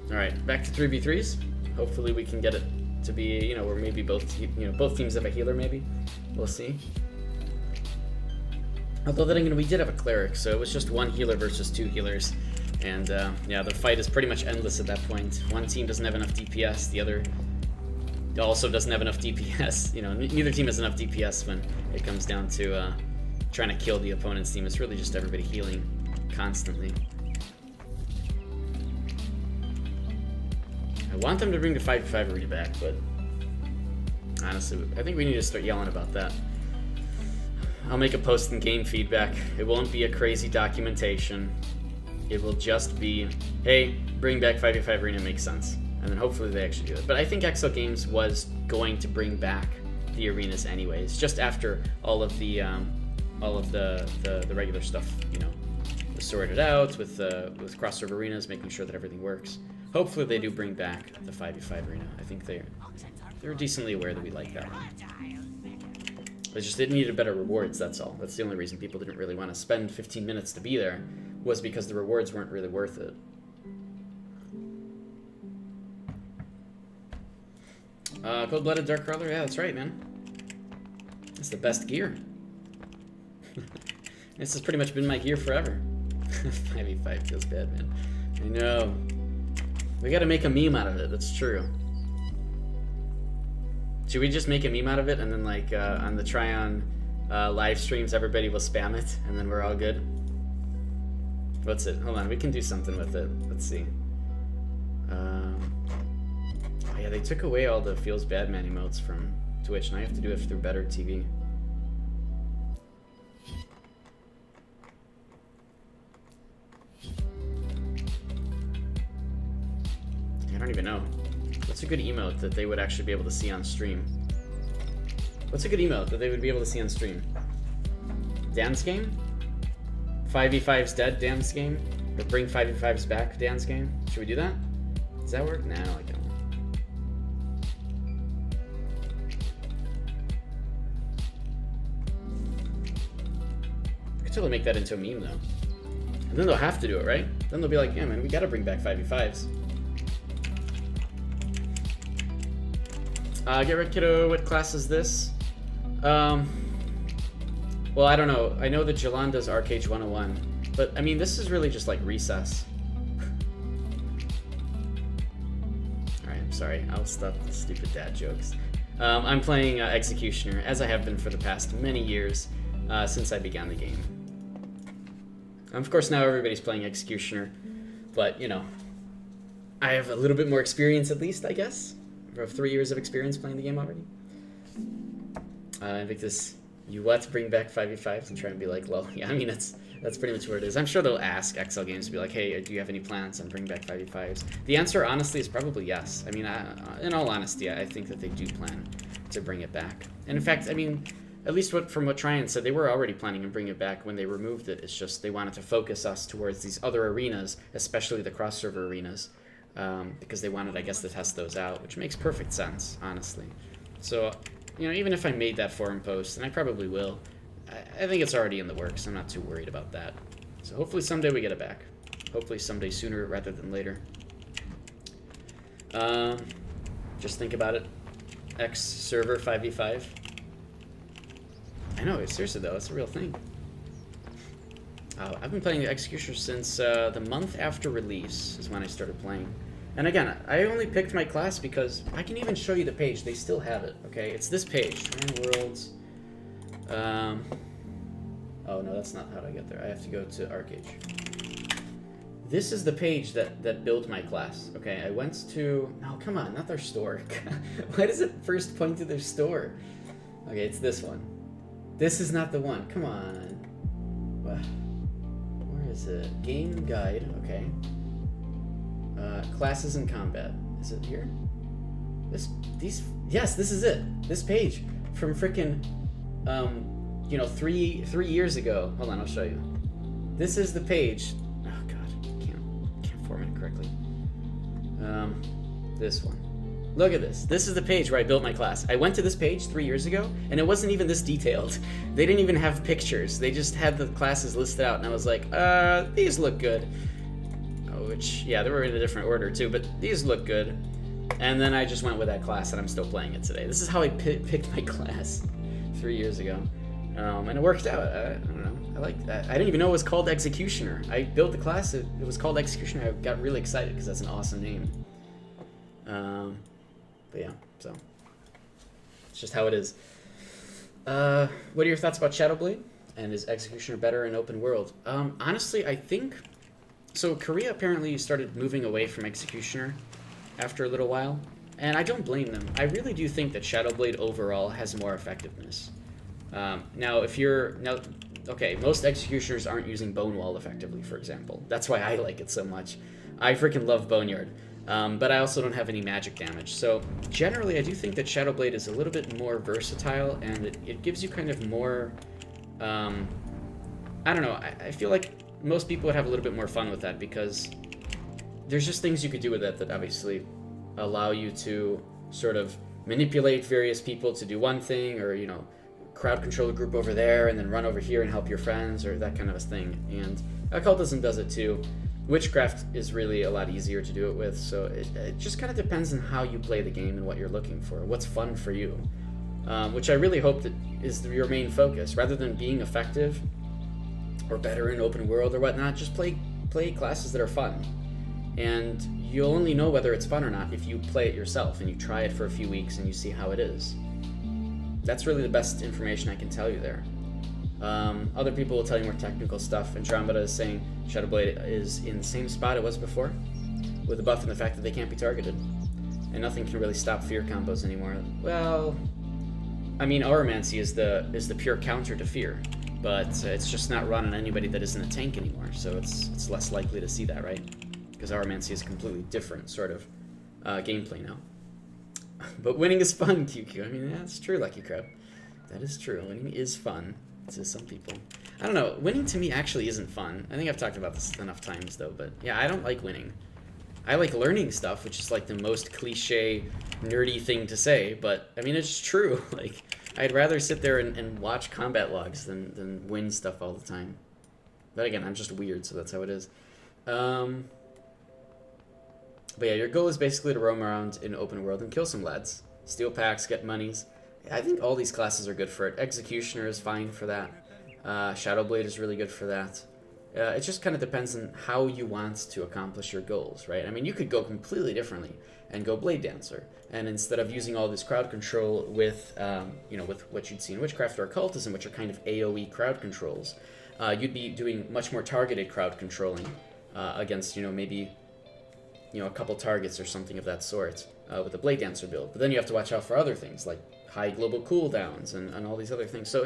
Alright, back to 3v3s. Hopefully we can get it to be, you know, where maybe both teams have a healer maybe. We'll see. Although then again, we did have a cleric, so it was just 1 healer versus 2 healers. And yeah, the fight is pretty much endless at that point. One team doesn't have enough DPS, the other also doesn't have enough DPS. You know, neither team has enough DPS when it comes down to trying to kill the opponent's team. It's really just everybody healing constantly. I want them to bring the 5v5 arena back, but honestly, I think we need to start yelling about that. I'll make a post in game feedback. It won't be a crazy documentation. It will just be, hey, bring back 5v5 arena, makes sense. And then hopefully they actually do it. But I think Exo Games was going to bring back the arenas anyways, just after all of the regular stuff, you know, was sorted out with crossover arenas, making sure that everything works. Hopefully they do bring back the 5v5 arena. I think they're decently aware that we like that one. They just didn't need better rewards, that's all. That's the only reason people didn't really want to spend 15 minutes to be there, was because the rewards weren't really worth it. Cold-Blooded Darkcrawler? Yeah, that's right, man. It's the best gear. This has pretty much been my gear forever. 5v5 feels bad, man. I know. We gotta make a meme out of it, that's true. Should we just make a meme out of it and then like on the Tryon live streams everybody will spam it and then we're all good? What's it? Hold on, we can do something with it. Let's see. Oh yeah, they took away all the Feels Bad Man emotes from Twitch and I have to do it through Better TV. I don't even know. What's a good emote that they would actually be able to see on stream? What's a good emote that they would be able to see on stream? Dance game? 5v5's dead, dance game? Or bring 5v5's back, dance game? Should we do that? Does that work? Nah, I don't like it. I could totally make that into a meme though. And then they'll have to do it, right? Then they'll be like, yeah man, we gotta bring back 5v5s. Get Red Kiddo, what class is this? Well, I don't know. I know that Jolanda's Arcade 101, but I mean, this is really just like recess. Alright, I'm sorry. I'll stop the stupid dad jokes. I'm playing Executioner, as I have been for the past many years, since I began the game. Of course, now everybody's playing Executioner, but, you know, I have a little bit more experience, at least, I guess. I have 3 years of experience playing the game already. Invictus, you what? Bring back 5v5s and try and be like, well, yeah, I mean, that's pretty much what it is. I'm sure they'll ask XL Games to be like, hey, do you have any plans on bringing back 5v5s? The answer, honestly, is probably yes. I mean, in all honesty, I think that they do plan to bring it back. And in fact, I mean, at least from what Trian said, they were already planning on bringing it back when they removed it. It's just they wanted to focus us towards these other arenas, especially the cross-server arenas, because they wanted, I guess, to test those out, which makes perfect sense, honestly. So, you know, even if I made that forum post, and I probably will, I think it's already in the works. I'm not too worried about that. So hopefully someday we get it back. Hopefully someday sooner rather than later. Just think about it. X server 5v5. I know, seriously though, it's a real thing. I've been playing the Executioner since the month after release is when I started playing. And again, I only picked my class because I can even show you the page. They still have it, okay? It's this page, Trian Worlds. Oh no, that's not how I get there. I have to go to Arcade. This is the page that built my class, okay? I went to... No, come on, not their store. Why does it first point to their store? Okay, it's this one. This is not the one. Come on. Where is it? Game guide, okay. Classes in combat. Is it here? Yes, this is it. This page from frickin', you know, three years ago. Hold on, I'll show you. This is the page. Oh god, can't format it correctly. This one. Look at this. This is the page where I built my class. I went to this page 3 years ago, and it wasn't even this detailed. They didn't even have pictures. They just had the classes listed out, and I was like, these look good. Which, yeah, they were in a different order too, but these look good. And then I just went with that class, and I'm still playing it today. This is how I picked my class 3 years ago. And it worked out. I don't know. I like that. I didn't even know it was called Executioner. I built the class. It was called Executioner. I got really excited because that's an awesome name. But yeah, so it's just how it is. What are your thoughts about Shadowblade? And is Executioner better in open world? Honestly, I think... So Korea apparently started moving away from Executioner after a little while, and I don't blame them. I really do think that Shadowblade overall has more effectiveness. Okay, most Executioners aren't using Bonewall effectively, for example. That's why I like it so much. I freaking love Boneyard, but I also don't have any magic damage. So generally, I do think that Shadowblade is a little bit more versatile, and it gives you kind of more... I don't know, I feel like most people would have a little bit more fun with that because there's just things you could do with it that obviously allow you to sort of manipulate various people to do one thing, or, you know, crowd control a group over there and then run over here and help your friends, or that kind of a thing. And Occultism does it too. Witchcraft is really a lot easier to do it with, so it just kind of depends on how you play the game and what you're looking for, what's fun for you. Which I really hope that is your main focus. Rather than being effective or better in open world or whatnot, just play classes that are fun. And you'll only know whether it's fun or not if you play it yourself and you try it for a few weeks and you see how it is. That's really the best information I can tell you there. Other people will tell you more technical stuff. Andromeda is saying Shadowblade is in the same spot it was before, with the buff and the fact that they can't be targeted. And nothing can really stop fear combos anymore. Well, I mean, Auramancy is the pure counter to fear, but it's just not run on anybody that isn't a tank anymore, so it's less likely to see that, right? Because Auramancy is a completely different sort of gameplay now. But winning is fun, QQ. I mean, that's true, Lucky Crab. That is true. Winning is fun to some people. I don't know. Winning to me actually isn't fun. I think I've talked about this enough times, though. But yeah, I don't like winning. I like learning stuff, which is like the most cliche, nerdy thing to say. But I mean, it's true. Like, I'd rather sit there and watch combat logs than win stuff all the time. But again, I'm just weird, so that's how it is. But yeah, your goal is basically to roam around in open world and kill some lads. Steal packs, get monies. I think all these classes are good for it. Executioner is fine for that. Shadowblade is really good for that. It just kind of depends on how you want to accomplish your goals, right? I mean, you could go completely differently and go Blade Dancer, and instead of using all this crowd control with, with what you'd see in Witchcraft or Occultism, which are kind of AoE crowd controls, you'd be doing much more targeted crowd controlling against, maybe, a couple targets or something of that sort with the Blade Dancer build. But then you have to watch out for other things like high global cooldowns and all these other things. So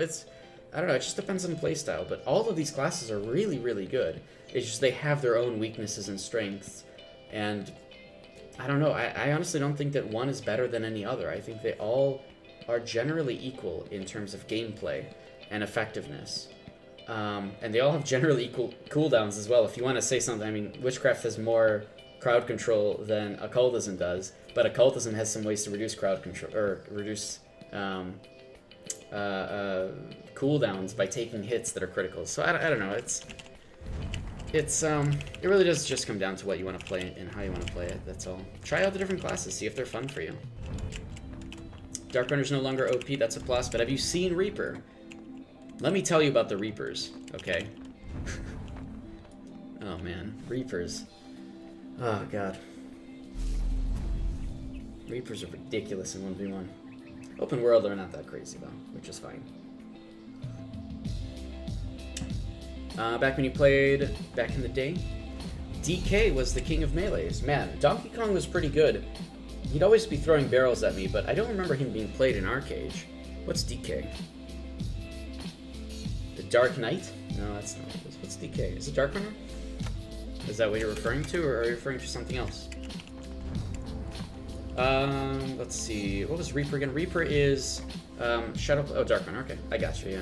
I don't know, it just depends on the playstyle, but all of these classes are really, really good. It's just they have their own weaknesses and strengths, and I don't know, I honestly don't think that one is better than any other. I think they all are generally equal in terms of gameplay and effectiveness. And they all have generally equal cooldowns as well. If you want to say something, I mean, Witchcraft has more crowd control than Occultism does, but Occultism has some ways to reduce crowd control, or reduce cooldowns by taking hits that are critical. So I don't know. It really does just come down to what you want to play and how you want to play it. That's all. Try out the different classes. See if they're fun for you. Darkrunner's no longer OP. That's a plus. But have you seen Reaper? Let me tell you about the Reapers. Okay. Oh man, Reapers. Oh god. Reapers are ridiculous in 1v1. Open world, they're not that crazy though, which is fine. Back when you played back in the day, DK was the king of melees. Man, Donkey Kong was pretty good. He'd always be throwing barrels at me, but I don't remember him being played in our cage. What's DK? The Dark Knight? No, that's not what it is. What's DK? Is it Darkrunner? Is that what you're referring to, or are you referring to something else? Let's see. What was Reaper again? Reaper is Shadow. Oh, Darkrunner. Okay, I got you. Yeah,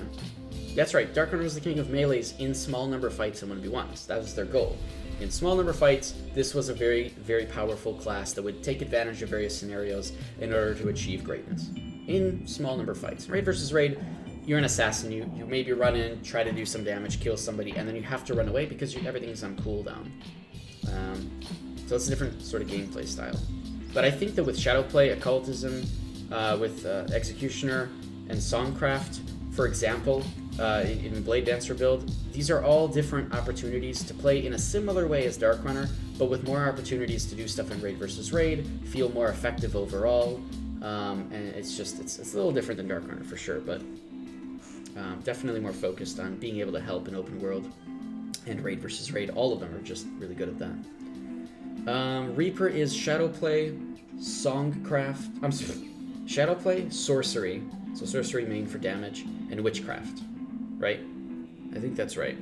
that's right. Darkrunner was the king of melees in small number fights in 1v1s. That was their goal. In small number fights, this was a very, very powerful class that would take advantage of various scenarios in order to achieve greatness. In small number fights, raid versus raid, you're an assassin. You maybe run in, try to do some damage, kill somebody, and then you have to run away because everything's on cooldown. So it's a different sort of gameplay style. But I think that with Shadowplay, Occultism, with Executioner, and Songcraft, for example, in Blade Dancer build, these are all different opportunities to play in a similar way as Darkrunner, but with more opportunities to do stuff in raid versus raid, feel more effective overall, and it's a little different than Darkrunner for sure, but definitely more focused on being able to help in open world and raid versus raid. All of them are just really good at that. Reaper is Shadowplay, Songcraft, Shadowplay, Sorcery, so Sorcery main for damage, and Witchcraft, right? I think that's right.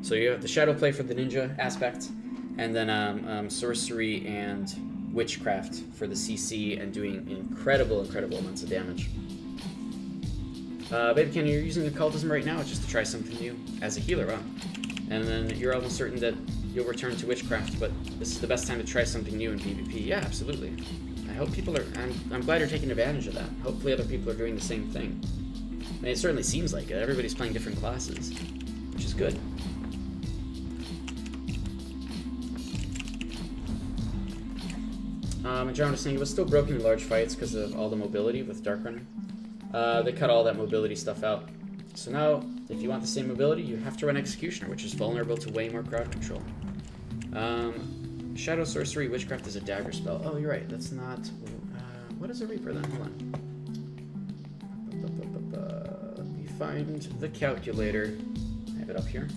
So you have the Shadowplay for the ninja aspect, and then Sorcery and Witchcraft for the CC and doing incredible amounts of damage. Baby Ken, you're using Occultism right now just to try something new as a healer, huh? And then you're almost certain that you'll return to Witchcraft, but this is the best time to try something new in PvP. Yeah, absolutely. I hope people are... I'm glad you're taking advantage of that. Hopefully other people are doing the same thing. I mean, it certainly seems like it. Everybody's playing different classes, which is good. And John was saying it was still broken in large fights because of all the mobility with Darkrunner. They cut all that mobility stuff out. So now, if you want the same mobility, you have to run Executioner, which is vulnerable to way more crowd control. Shadow Sorcery, Witchcraft is a dagger spell. Oh, you're right. That's not... what is a Reaper then? Hold on. Let me find the calculator. I have it up here.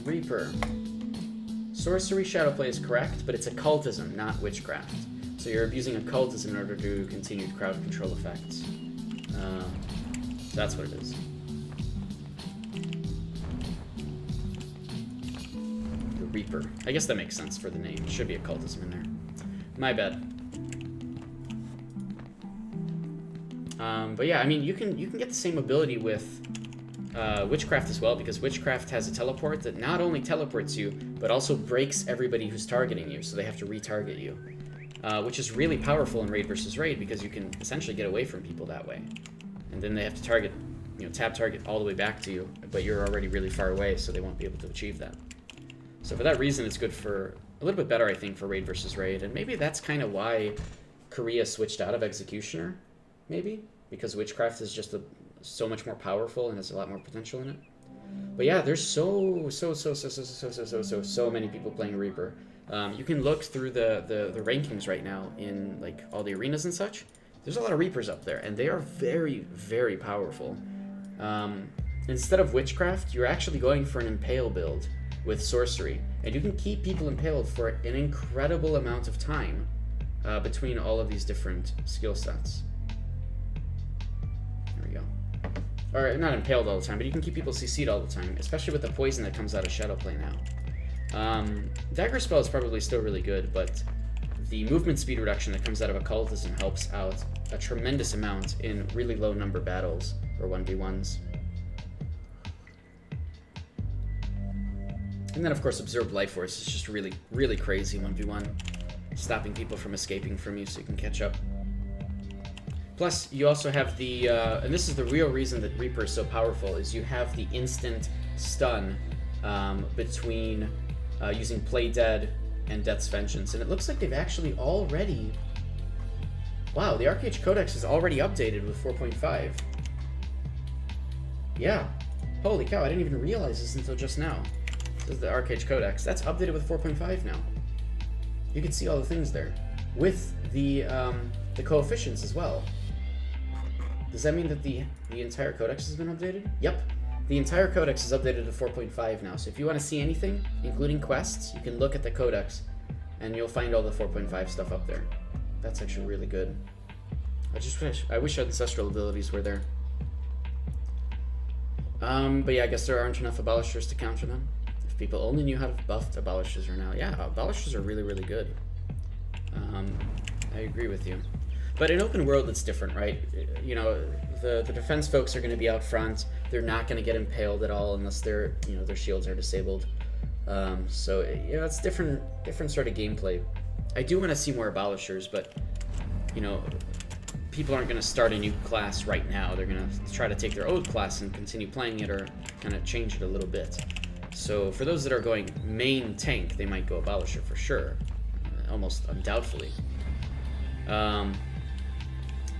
Reaper. Sorcery Shadowplay is correct, but it's Occultism, not Witchcraft. So you're abusing Occultism in order to do continued crowd control effects. So that's what it is. The Reaper. I guess that makes sense for the name. It should be Occultism in there. My bad. But yeah, I mean, you can get the same ability with Witchcraft as well, because Witchcraft has a teleport that not only teleports you, but also breaks everybody who's targeting you, so they have to retarget you. Which is really powerful in raid versus raid, because you can essentially get away from people that way. And then they have to target, tab target all the way back to you, but you're already really far away, so they won't be able to achieve that. So for that reason, it's good for, a little bit better, I think, for raid versus raid, and maybe that's kind of why Korea switched out of Executioner, maybe? Because Witchcraft is just a so much more powerful and has a lot more potential in it. But yeah, there's so many people playing Reaper. You can look through the rankings right now in like all the arenas and such. There's a lot of Reapers up there, and they are very, very powerful. Instead of Witchcraft, you're actually going for an Impale build with Sorcery, and you can keep people impaled for an incredible amount of time between all of these different skill sets. There we go. Or not impaled all the time, but you can keep people CC'd all the time, especially with the poison that comes out of Shadowplay now. Dagger Spell is probably still really good, but the movement speed reduction that comes out of Occultism helps out a tremendous amount in really low number battles or 1v1s. And then of course Absorb Life Force is just really, really crazy 1v1, stopping people from escaping from you so you can catch up. Plus, you also have the, and this is the real reason that Reaper is so powerful, is you have the instant stun between using Play Dead and Death's Vengeance. And it looks like they've actually already... Wow, the Arcage Codex is already updated with 4.5. Yeah. Holy cow, I didn't even realize this until just now. This is the Arcage Codex. That's updated with 4.5 now. You can see all the things there. With the coefficients as well. Does that mean that the entire codex has been updated? Yep. The entire codex is updated to 4.5 now. So if you want to see anything, including quests, you can look at the codex and you'll find all the 4.5 stuff up there. That's actually really good. I wish ancestral abilities were there. But yeah, I guess there aren't enough abolishers to counter them. If people only knew how to buff abolishers are now. Yeah, abolishers are really, really good. I agree with you. But in open world, it's different, right? You know, the defense folks are going to be out front. They're not going to get impaled at all unless their shields are disabled. So you know, it's different sort of gameplay. I do want to see more abolishers, but you know, people aren't going to start a new class right now. They're going to try to take their old class and continue playing it, or kind of change it a little bit. So for those that are going main tank, they might go abolisher for sure, almost undoubtedly.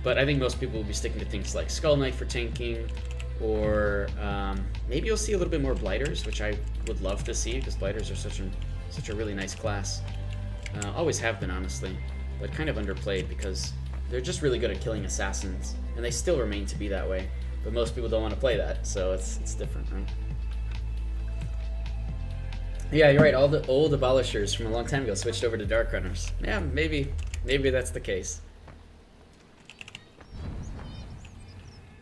But I think most people will be sticking to things like Skull Knight for tanking, or maybe you'll see a little bit more Blighters, which I would love to see, because Blighters are such a really nice class. Always have been, honestly, but kind of underplayed because they're just really good at killing assassins, and they still remain to be that way. But most people don't want to play that, so it's different, right? Yeah, you're right. All the old abolishers from a long time ago switched over to Dark Runners. Yeah, maybe that's the case.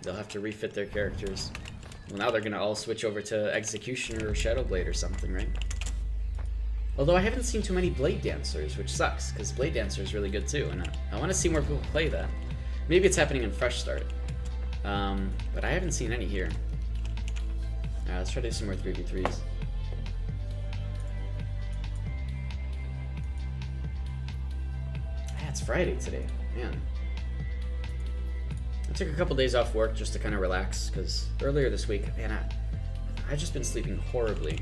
They'll have to refit their characters. Well, now they're gonna all switch over to Executioner or Shadowblade or something, right? Although I haven't seen too many Blade Dancers, which sucks, because Blade Dancer is really good too, and I want to see more people play that. Maybe it's happening in Fresh Start, but I haven't seen any here. Alright, let's try to do some more 3v3s. It's Friday today, man. I took a couple days off work just to kind of relax, because earlier this week, man, I've just been sleeping horribly,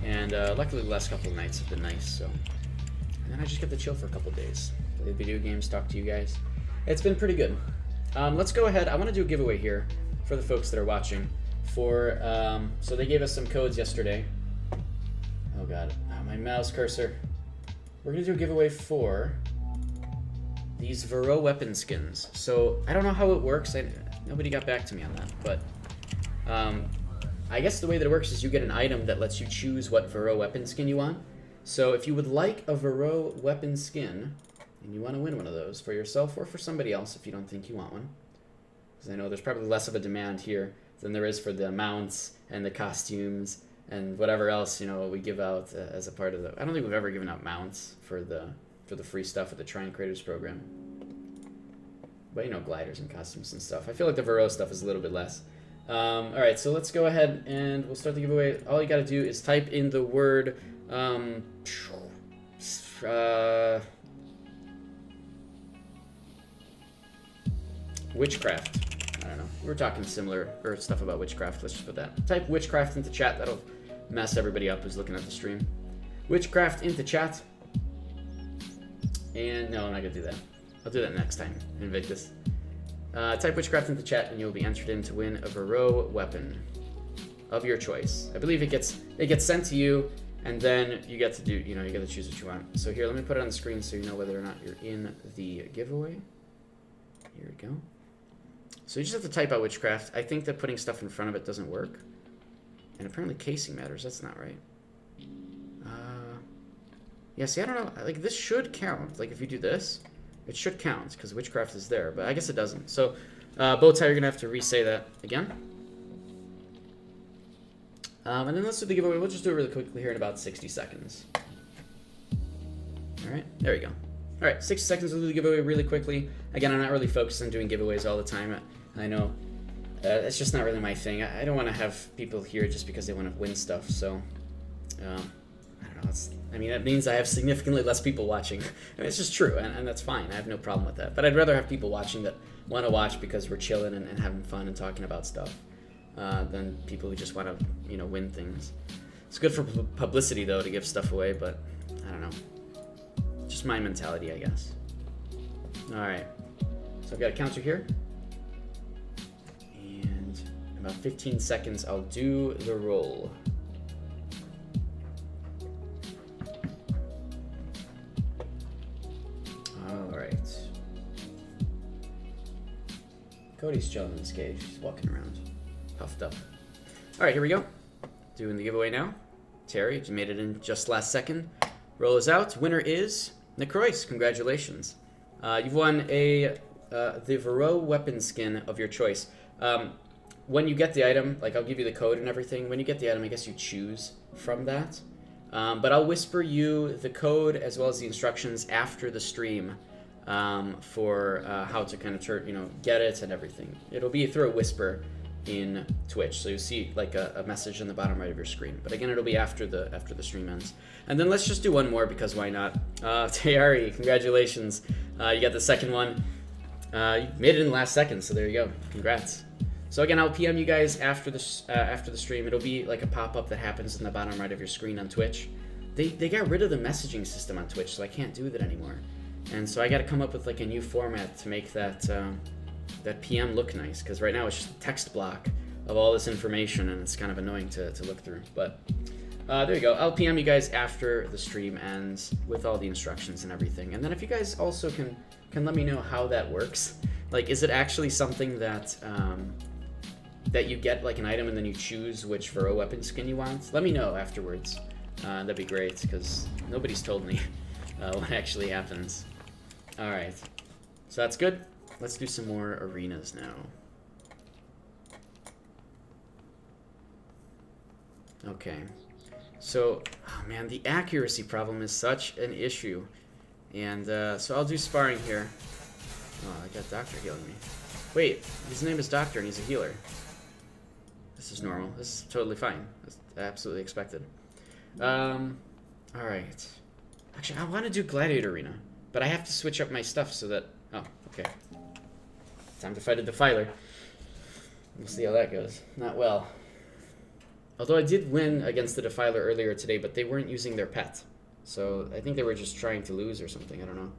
and luckily the last couple of nights have been nice, so. And then I just get to chill for a couple days, play video games, talk to you guys. It's been pretty good. Let's go ahead. I want to do a giveaway here for the folks that are watching. So they gave us some codes yesterday. Oh god, my mouse cursor. We're gonna do a giveaway for these Vero weapon skins. So I don't know how it works. Nobody got back to me on that, but I guess the way that it works is you get an item that lets you choose what Vero weapon skin you want. So if you would like a Vero weapon skin, and you want to win one of those for yourself or for somebody else if you don't think you want one, because I know there's probably less of a demand here than there is for the mounts and the costumes and whatever else, you know, we give out as a part of the... I don't think we've ever given out mounts for the free stuff at the Trying Creators program. But, you know, gliders and costumes and stuff. I feel like the Vero stuff is a little bit less. Alright, so let's go ahead and we'll start the giveaway. All you gotta do is type in the word... witchcraft. I don't know. We're talking similar or stuff about witchcraft. Let's just put that. Type witchcraft into chat. That'll mess everybody up who's looking at the stream. Witchcraft into chat. And no, I'm not gonna do that. I'll do that next time, Invictus. Type witchcraft into chat and you'll be entered in to win a Varroa weapon of your choice. I believe it gets sent to you, and then you get to do, you get to choose what you want. So here, let me put it on the screen so you know whether or not you're in the giveaway. Here we go. So you just have to type out witchcraft. I think that putting stuff in front of it doesn't work. And apparently casing matters. That's not right. Yeah, see, I don't know. Like, this should count. Like, if you do this, it should count because witchcraft is there. But I guess it doesn't. So, Bowtie, you're going to have to re-say that again. And then let's do the giveaway. We'll just do it really quickly here in about 60 seconds. All right, there we go. All right, 60 seconds, we'll do the giveaway really quickly. Again, I'm not really focused on doing giveaways all the time. I know it's just not really my thing. I don't want to have people here just because they want to win stuff. So, I don't know. That means I have significantly less people watching. It's just true, and that's fine. I have no problem with that. But I'd rather have people watching that want to watch because we're chilling and having fun and talking about stuff. Than people who just want to, win things. It's good for publicity, though, to give stuff away, but I don't know. Just my mentality, I guess. All right. So I've got a counter here. And in about 15 seconds, I'll do the roll. All right. Cody's chilling in this cage. He's walking around. Puffed up. All right, here we go. Doing the giveaway now. Terry, you made it in just last second. Roll is out. Winner is Necrois. Congratulations. You've won the Varroa weapon skin of your choice. When you get the item, like I'll give you the code and everything. When you get the item, I guess you choose from that. But I'll whisper you the code as well as the instructions after the stream for how to kind of get it and everything. It'll be through a whisper in Twitch, so you'll see like a message in the bottom right of your screen. But again, it'll be after the stream ends. And then let's just do one more because why not? Tayari, congratulations. You got the second one. You made it in the last second, so there you go. Congrats. So again, I'll PM you guys after the stream. It'll be like a pop-up that happens in the bottom right of your screen on Twitch. They got rid of the messaging system on Twitch, so I can't do that anymore. And so I got to come up with like a new format to make that PM look nice, because right now it's just a text block of all this information and it's kind of annoying to look through. But there you go. I'll PM you guys after the stream ends with all the instructions and everything. And then if you guys also can let me know how that works. Like, is it actually something that that you get like an item and then you choose which Varroa weapon skin you want? Let me know afterwards. That'd be great, because nobody's told me what actually happens. All right, so that's good. Let's do some more arenas now. Okay, so, oh man, the accuracy problem is such an issue. And so I'll do sparring here. Oh, I got Doctor healing me. Wait, his name is Doctor and he's a healer. This is normal. This is totally fine. That's absolutely expected. Alright. Actually, I want to do Gladiator Arena, but I have to switch up my stuff so that... Oh, okay. Time to fight a Defiler. We'll see how that goes. Not well. Although I did win against the Defiler earlier today, but they weren't using their pet. So I think they were just trying to lose or something. I don't know.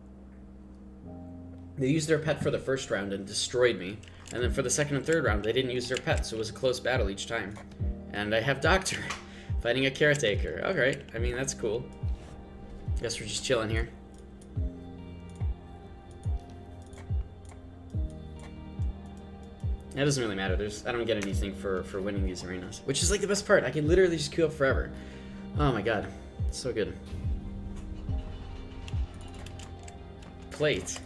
They used their pet for the first round and destroyed me. And then for the second and third round, they didn't use their pet, so it was a close battle each time. And I have Doctor fighting a Caretaker. Alright, I mean, that's cool. Guess we're just chilling here. It doesn't really matter. I don't get anything for winning these arenas, which is like the best part. I can literally just queue up forever. Oh my god, it's so good. Plate.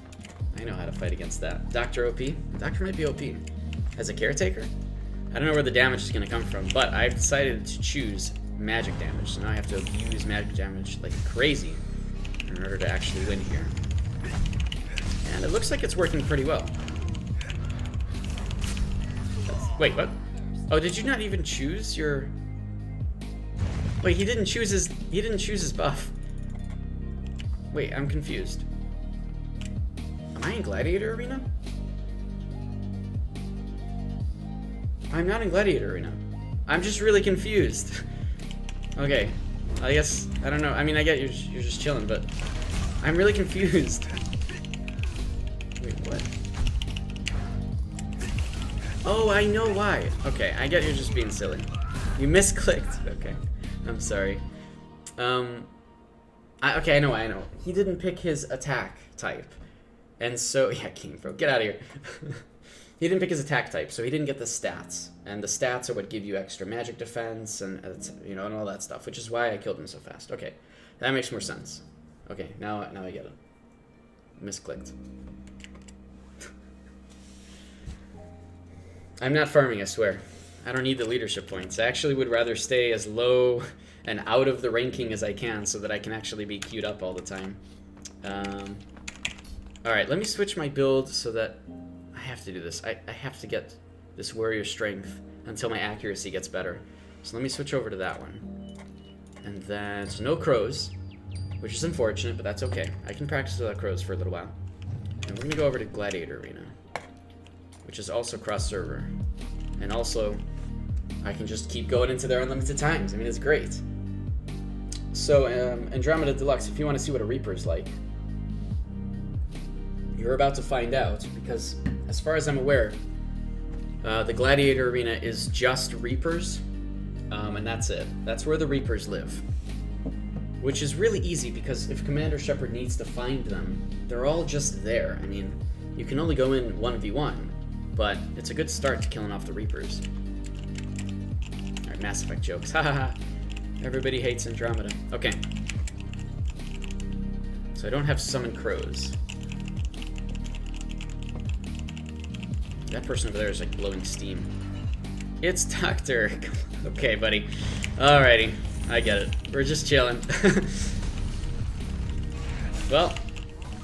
I know how to fight against that. Doctor OP. Doctor might be OP. As a Caretaker? I don't know where the damage is going to come from, but I've decided to choose magic damage. So now I have to use magic damage like crazy in order to actually win here. And it looks like it's working pretty well. Wait, what? Oh, did you not even choose your... Wait, he didn't choose his buff. Wait, I'm confused. Am I in Gladiator Arena? I'm not in Gladiator Arena. I'm just really confused. Okay, I guess, I don't know. I mean, I get you're just chilling, but I'm really confused. Wait, what? Oh, I know why. Okay, I get you're just being silly. You misclicked. Okay, I'm sorry. Okay, I know. He didn't pick his attack type. And so, yeah, King Bro, get out of here. He didn't pick his attack type, so he didn't get the stats. And the stats are what give you extra magic defense and, you know, and all that stuff, which is why I killed him so fast. Okay, that makes more sense. Okay, now I get it. Misclicked. I'm not farming, I swear. I don't need the leadership points. I actually would rather stay as low and out of the ranking as I can so that I can actually be queued up all the time. Alright, let me switch my build so that I have to do this. I have to get this warrior strength until my accuracy gets better. So let me switch over to that one. And then, so no crows, which is unfortunate, but that's okay. I can practice without crows for a little while. And we're gonna go over to Gladiator Arena, which is also cross-server. And also, I can just keep going into there unlimited times. I mean, it's great. So, Andromeda Deluxe, if you want to see what a Reaper is like, you're about to find out, because as far as I'm aware, the Gladiator Arena is just Reapers, and that's it. That's where the Reapers live. Which is really easy, because if Commander Shepard needs to find them, they're all just there. I mean, you can only go in 1v1, but it's a good start to killing off the Reapers. Alright, Mass Effect jokes. Hahaha. Everybody hates Andromeda. Okay. So I don't have Summon Crows. That person over there is like blowing steam. It's Doctor. Okay, buddy. Alrighty. I get it. We're just chilling. Well,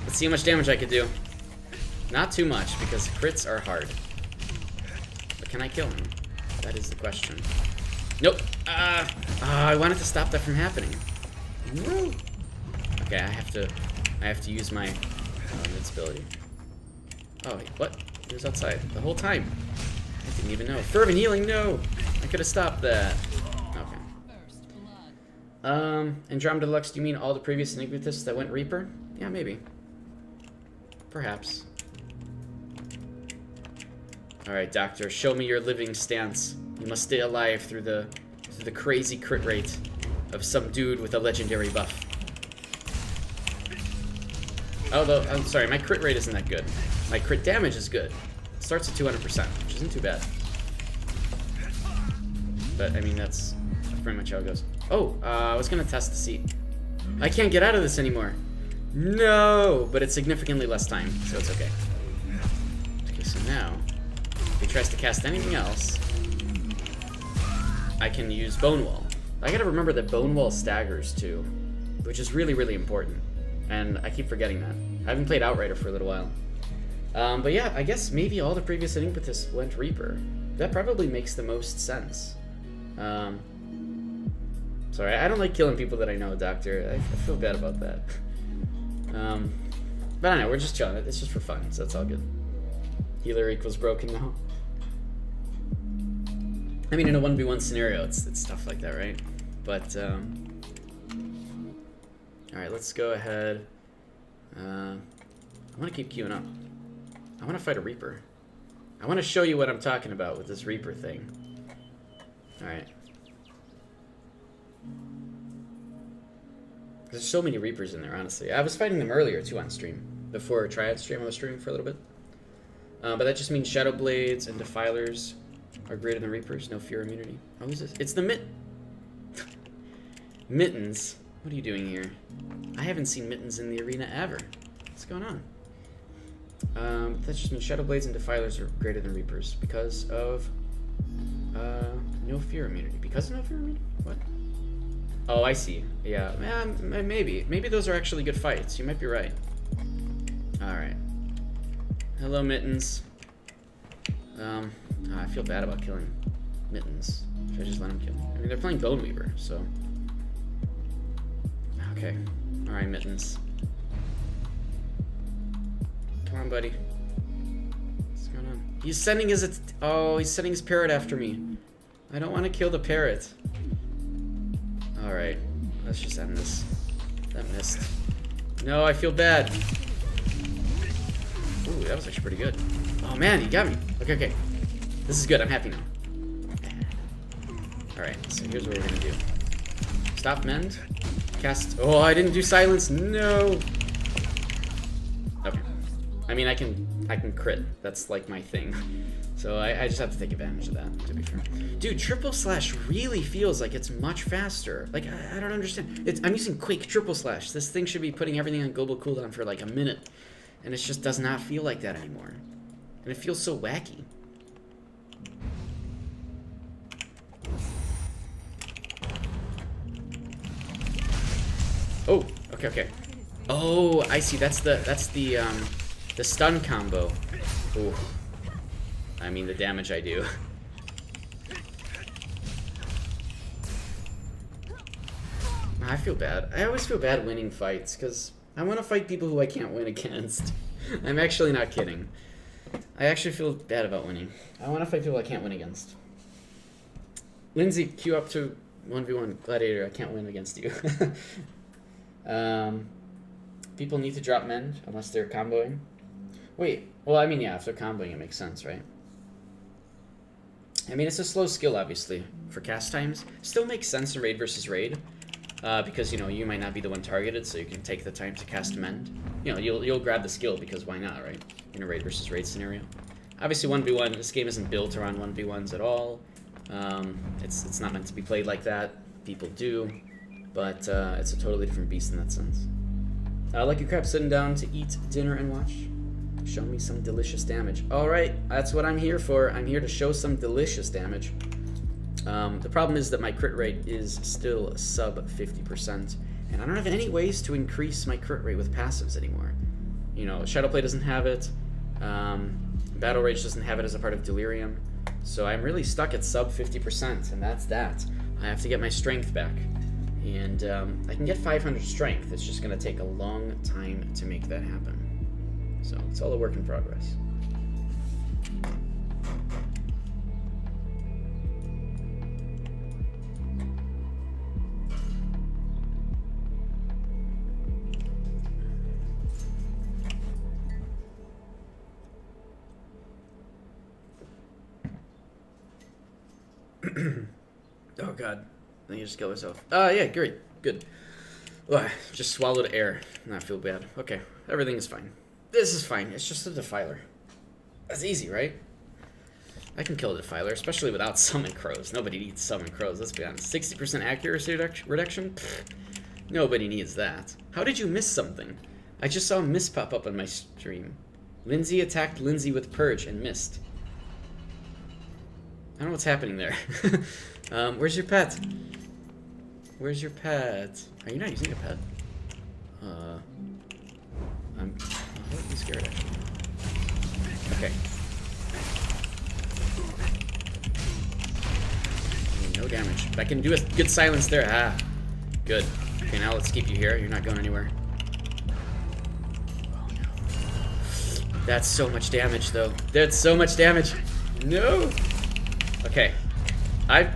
let's see how much damage I could do. Not too much, because crits are hard. But can I kill him? That is the question. Nope. I wanted to stop that from happening. No. Okay, I have to use my invincibility. Oh, wait, what? He was outside the whole time. I didn't even know. Fervent healing, no! I could have stopped that. Okay. Andromeda Deluxe, do you mean all the previous Enigmatists that went Reaper? Yeah, maybe. Perhaps. Alright, Doctor, show me your living stance. You must stay alive through the crazy crit rate of some dude with a legendary buff. Although, I'm sorry, my crit rate isn't that good. My crit damage is good. It starts at 200%, which isn't too bad. But, I mean, that's pretty much how it goes. Oh, I was gonna test the seat. I can't get out of this anymore. No! But it's significantly less time, so it's okay. Okay, so now, if he tries to cast anything else, I can use Bone Wall. I gotta remember that Bone Wall staggers, too, which is really, really important. And I keep forgetting that. I haven't played Outrider for a little while. But yeah, I guess maybe all the previous Enigmatists went Reaper. That probably makes the most sense. Sorry, I don't like killing people that I know, Doctor. I feel bad about that. But I don't know, we're just chilling. It's just for fun, so that's all good. Healer equals broken now. I mean, in a 1v1 scenario, it's stuff like that, right? But, alright, let's go ahead. I want to keep queuing up. I want to fight a Reaper. I want to show you what I'm talking about with this Reaper thing. Alright. There's so many Reapers in there, honestly. I was fighting them earlier, too, on stream. Before Triad stream, I was streaming for a little bit. But that just means Shadow Blades and Defilers are greater than Reapers. No fear immunity. Oh, who's this? It's the Mittens. What are you doing here? I haven't seen Mittens in the arena ever. What's going on? That just means Shadow Blades and Defilers are greater than Reapers because of no fear immunity. Because of no fear immunity? What? Oh, I see. Yeah, maybe. Maybe those are actually good fights. You might be right. Alright. Hello, Mittens. I feel bad about killing Mittens. Should I just let him kill me? I mean, they're playing Bone Weaver, so... Okay. Alright, Mittens. Come on, buddy. What's going on? He's sending his... Oh, he's sending his parrot after me. I don't want to kill the parrot. Alright. Let's just end this. That missed. No, I feel bad. Ooh, that was actually pretty good. Oh, man, he got me. Okay, okay. This is good. I'm happy now. Alright, so here's what we're gonna do. Stop mend. Cast. Oh, I didn't do silence. No. Okay. I mean, I can crit. That's like my thing. So I just have to take advantage of that, to be fair. Dude, triple slash really feels like it's much faster. Like, I don't understand. I'm using Quake triple slash. This thing should be putting everything on global cooldown for like a minute. And it just does not feel like that anymore. And it feels so wacky. Oh, okay. Oh, I see. That's the stun combo. Ooh. I mean, the damage I do. I feel bad. I always feel bad winning fights, because I want to fight people who I can't win against. I'm actually not kidding. I actually feel bad about winning. I want to fight people I can't win against. Lindsay, queue up to 1v1 Gladiator. I can't win against you. People need to drop mend, unless they're comboing. Wait, well, I mean, yeah, if they're comboing, it makes sense, right? I mean, it's a slow skill, obviously, for cast times. Still makes sense in raid versus raid, because, you know, you might not be the one targeted, so you can take the time to cast mend. You know, you'll grab the skill, because why not, right? In a raid versus raid scenario. Obviously, 1v1, this game isn't built around 1v1s at all. It's not meant to be played like that. People do, but it's a totally different beast in that sense. Lucky Crab sitting down to eat dinner and watch. Show me some delicious damage. Alright, that's what I'm here for. I'm here to show some delicious damage. The problem is that my crit rate is still sub 50%, and I don't have any ways to increase my crit rate with passives anymore. You know, Shadowplay doesn't have it, Battle Rage doesn't have it as a part of Delirium, so I'm really stuck at sub 50%, and that's that. I have to get my strength back, and I can get 500 strength. It's just going to take a long time to make that happen. So it's all a work in progress. Oh god, I think I just killed myself. Yeah, great, good. Ugh, just swallowed air. Not feel bad. Okay, everything is fine. This is fine. It's just a Defiler. That's easy, right? I can kill a Defiler, especially without Summon Crows. Nobody needs Summon Crows, let's be honest. 60% accuracy reduction? Pfft, nobody needs that. How did you miss something? I just saw a miss pop up on my stream. Lindsay attacked Lindsay with Purge and missed. I don't know what's happening there. Where's your pet? Where's your pet? Are you not using a pet? I'm scared, actually. Okay. No damage. But I can do a good silence there. Ah, good. Okay, now let's keep you here. You're not going anywhere. Oh, no. That's so much damage, though. That's so much damage. No! Okay. I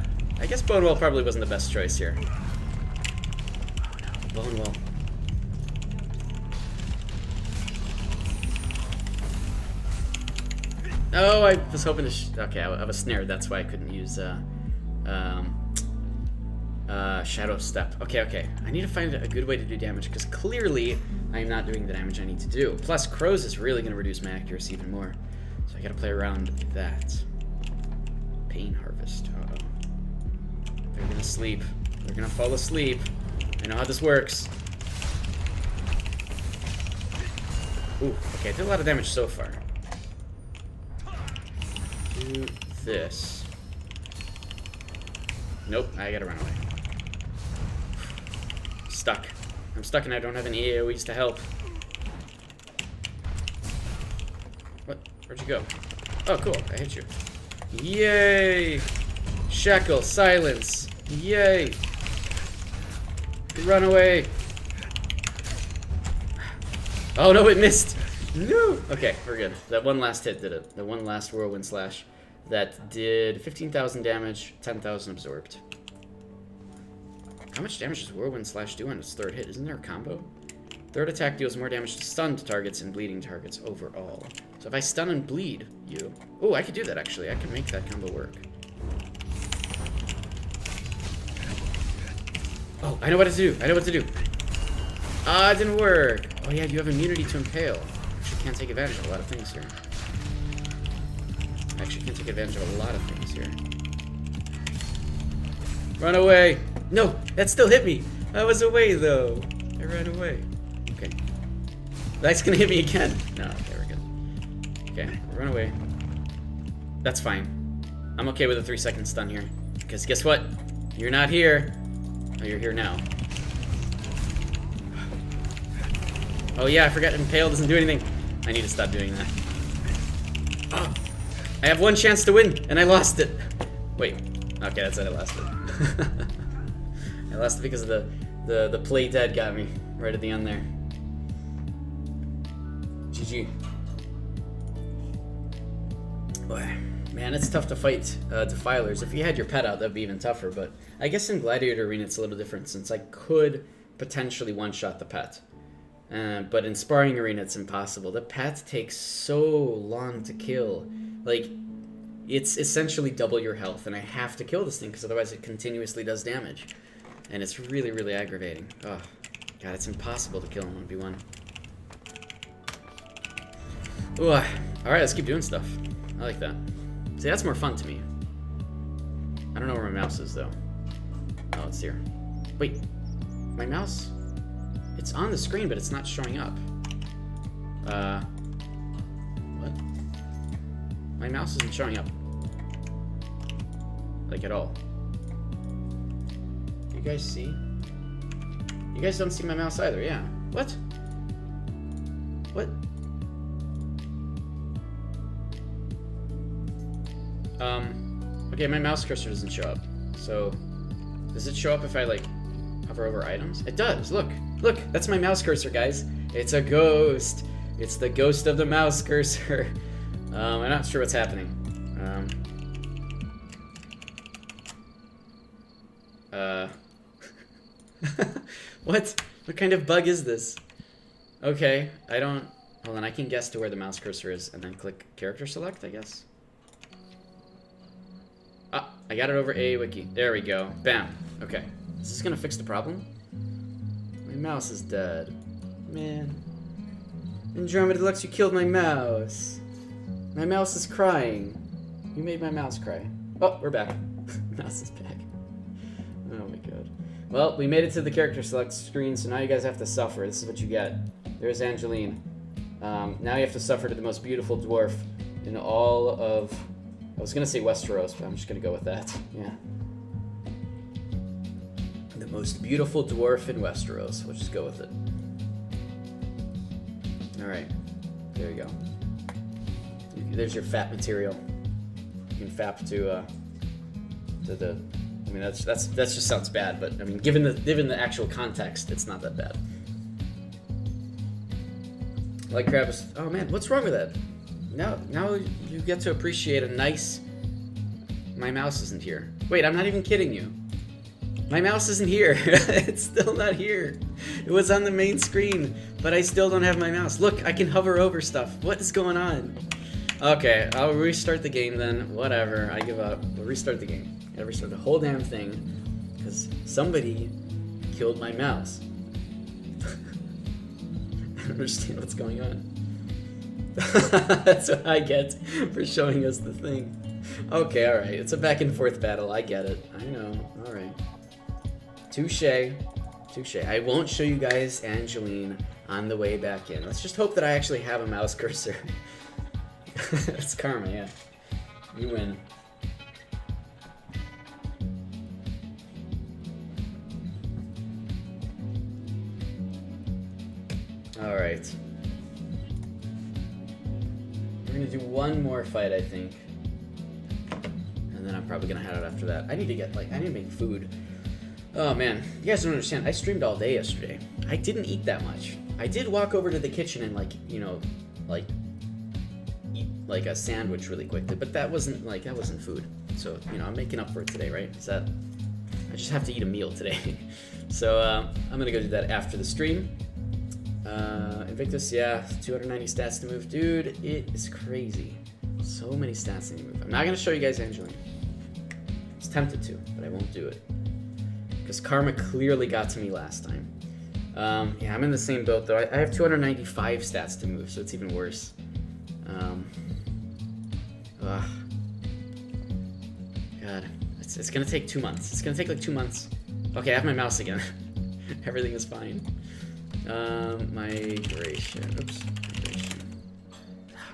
guess Bonewell probably wasn't the best choice here. Oh, no. Bonewell. Oh, I was hoping to. Okay, I was snared. That's why I couldn't use Shadow Step. Okay. I need to find a good way to do damage because clearly I am not doing the damage I need to do. Plus, Crows is really going to reduce my accuracy even more, so I got to play around that. Pain Harvest. Uh-oh. They're gonna sleep. They're gonna fall asleep. I know how this works. Ooh, okay, I did a lot of damage so far. Do this. Nope, I gotta run away. Stuck. I'm stuck and I don't have any AoEs to help. What? Where'd you go? Oh, cool, I hit you. Yay! Shackle, silence. Yay! Run away. Oh no, it missed. No. Okay, we're good. That one last hit did it. The one last whirlwind slash that did 15,000 damage, 10,000 absorbed. How much damage does whirlwind slash do on its third hit? Isn't there a combo? Third attack deals more damage to stunned targets and bleeding targets overall. So if I stun and bleed you... Oh, I could do that, actually. I could make that combo work. Oh, I know what to do. I know what to do. Ah, it didn't work. Oh, yeah, you have immunity to impale. Actually, can't take advantage of a lot of things here. Actually, can't take advantage of a lot of things here. Run away. No, that still hit me. I was away, though. I ran away. Okay. That's gonna hit me again. No, okay, we're good. Okay, run away. That's fine. I'm okay with a 3-second stun here. Because guess what? You're not here. Oh, you're here now. Oh yeah, I forgot Impale doesn't do anything. I need to stop doing that. Oh, I have one chance to win, and I lost it. Wait. Okay, that's it, I lost it. I lost it because of the play dead got me right at the end there. GG. Boy, man, it's tough to fight Defilers. If you had your pet out, that'd be even tougher, but I guess in Gladiator Arena it's a little different since I could potentially one-shot the pet. But in Sparring Arena it's impossible. The pet takes so long to kill. Like, it's essentially double your health, and I have to kill this thing because otherwise it continuously does damage. And it's really, really aggravating. Oh, God, it's impossible to kill in 1v1. Ooh, alright, let's keep doing stuff. I like that. See, that's more fun to me. I don't know where my mouse is, though. Oh, it's here. Wait, my mouse? It's on the screen, but it's not showing up. What? My mouse isn't showing up. Like, at all. Do you guys see? You guys don't see my mouse either, yeah. What? What? Okay, my mouse cursor doesn't show up. So, does it show up if I, like, hover over items? It does, look. Look, that's my mouse cursor, guys. It's a ghost. It's the ghost of the mouse cursor. I'm not sure what's happening. What? What kind of bug is this? Okay, I don't... Hold on, I can guess to where the mouse cursor is and then click character select, I guess. Ah, I got it over A wiki. There we go. Bam. Okay. Is this gonna fix the problem? My mouse is dead. Man. Andromeda Deluxe, you killed my mouse. My mouse is crying. You made my mouse cry. Oh, we're back. Mouse is back. Oh my god. Well, we made it to the character select screen, so now you guys have to suffer. This is what you get. There's Angeline. Now you have to suffer to the most beautiful dwarf in all of... I was gonna say Westeros, but I'm just gonna go with that. Yeah. The most beautiful dwarf in Westeros. We'll just go with it. Alright. There you go. There's your fat material. You can fap to the... I mean, that just sounds bad, but I mean, given the actual context, it's not that bad. Like Kravis... Oh man, what's wrong with that? Now you get to appreciate a nice... My mouse isn't here. Wait, I'm not even kidding you. My mouse isn't here. It's still not here. It was on the main screen, but I still don't have my mouse. Look, I can hover over stuff. What is going on? Okay, I'll restart the game then. Whatever, I give up. We'll restart the game. Gotta restart the whole damn thing, because somebody killed my mouse. I don't understand what's going on. That's what I get for showing us the thing. Okay, alright. It's a back and forth battle. I get it. I know. Alright. Touche. Touche. I won't show you guys Angeline on the way back in. Let's just hope that I actually have a mouse cursor. It's karma, yeah. You win. Alright. We're gonna do one more fight, I think. And then I'm probably gonna head out after that. I need to make food. Oh man, you guys don't understand. I streamed all day yesterday. I didn't eat that much. I did walk over to the kitchen and eat like a sandwich really quickly, but that wasn't food. So, I'm making up for it today, right? I just have to eat a meal today. So, I'm gonna go do that after the stream. Invictus, yeah, 290 stats to move. Dude, it is crazy. So many stats to move. I'm not going to show you guys Angeline. I was tempted to, but I won't do it. Because Karma clearly got to me last time. Yeah, I'm in the same boat, though. I have 295 stats to move, so it's even worse. God, it's going to take 2 months. It's going to take like 2 months. Okay, I have my mouse again. Everything is fine. Migration. Oops. Migration.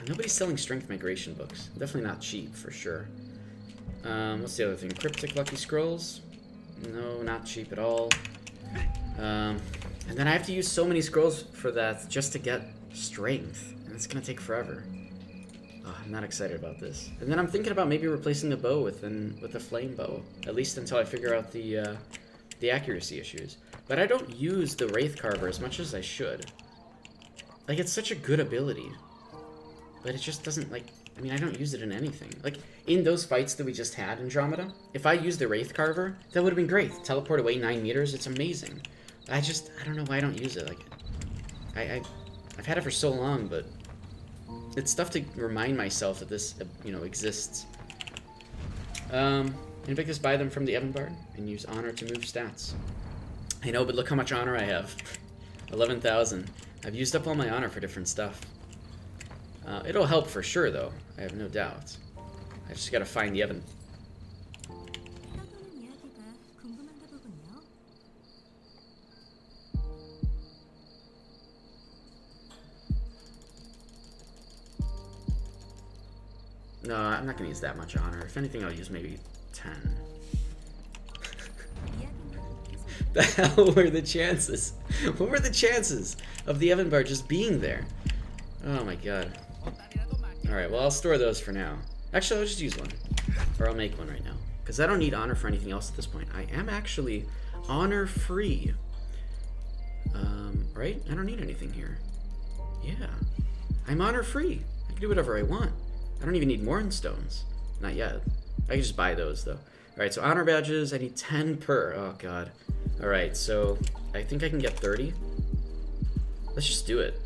Nobody's selling strength migration books. Definitely not cheap, for sure. What's the other thing? Cryptic Lucky Scrolls? No, not cheap at all. And then I have to use so many scrolls for that just to get strength. And it's going to take forever. Oh, I'm not excited about this. And then I'm thinking about maybe replacing the bow with a flame bow. At least until I figure out the accuracy issues. But I don't use the Wraith Carver as much as I should. Like, it's such a good ability. But it just doesn't, like... I mean, I don't use it in anything. Like, in those fights that we just had in Andromeda, if I used the Wraith Carver, that would have been great. Teleport away 9 meters, it's amazing. I don't know why I don't use it. Like, I've had it for so long, but... It's stuff to remind myself that this, you know, exists. Invictus, buy them from the Evanbard and use honor to move stats. I know, but look how much honor I have. 11,000. I've used up all my honor for different stuff. It'll help for sure, though. I have no doubt. I just gotta find the Evan. No, I'm not gonna use that much honor. If anything, I'll use maybe 10. The hell were the chances? What were the chances of the Evanbard just being there? Oh my god. Alright, well, I'll store those for now. Actually, I'll just use one. Or I'll make one right now. Because I don't need honor for anything else at this point. I am actually honor-free. Right? I don't need anything here. Yeah. I'm honor-free. I can do whatever I want. I don't even need Mornstones. Not yet. I can just buy those, though. Alright, so honor badges, I need 10 per. Oh, god. Alright, so I think I can get 30. Let's just do it.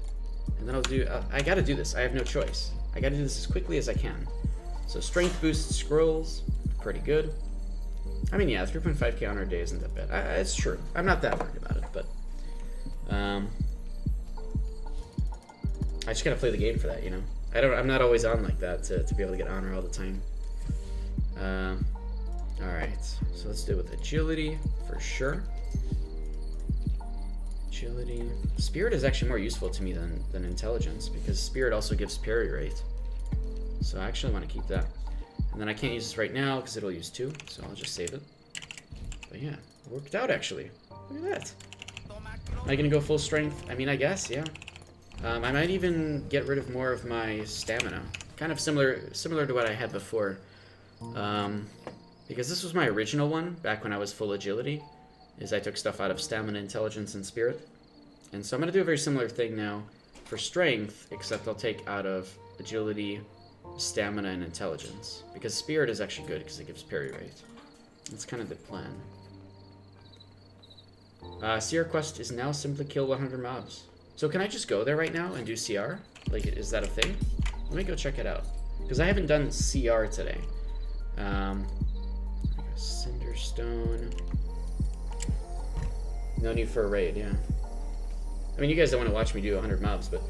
And then I'll do... I gotta do this. I have no choice. I gotta do this as quickly as I can. So strength boost scrolls. Pretty good. I mean, yeah, 3.5k honor a day isn't that bad. It's true. I'm not that worried about it, but... I just gotta play the game for that, you know? I'm not always on like that to be able to get honor all the time. Alright, so let's do it with agility, for sure. Agility. Spirit is actually more useful to me than intelligence, because Spirit also gives parry rate. So I actually want to keep that. And then I can't use this right now, because it'll use 2, so I'll just save it. But yeah, it worked out actually. Look at that. Am I going to go full strength? I mean, I guess, yeah. I might even get rid of more of my stamina. Kind of similar to what I had before. Because this was my original one, back when I was full agility, is I took stuff out of stamina, intelligence, and spirit. And so I'm going to do a very similar thing now for strength, except I'll take out of agility, stamina, and intelligence. Because spirit is actually good, because it gives parry rate. That's kind of the plan. CR quest is now simply kill 100 mobs. So can I just go there right now and do CR? Like, is that a thing? Let me go check it out. Because I haven't done CR today. Cinderstone. No need for a raid, yeah. I mean, you guys don't want to watch me do 100 mobs, but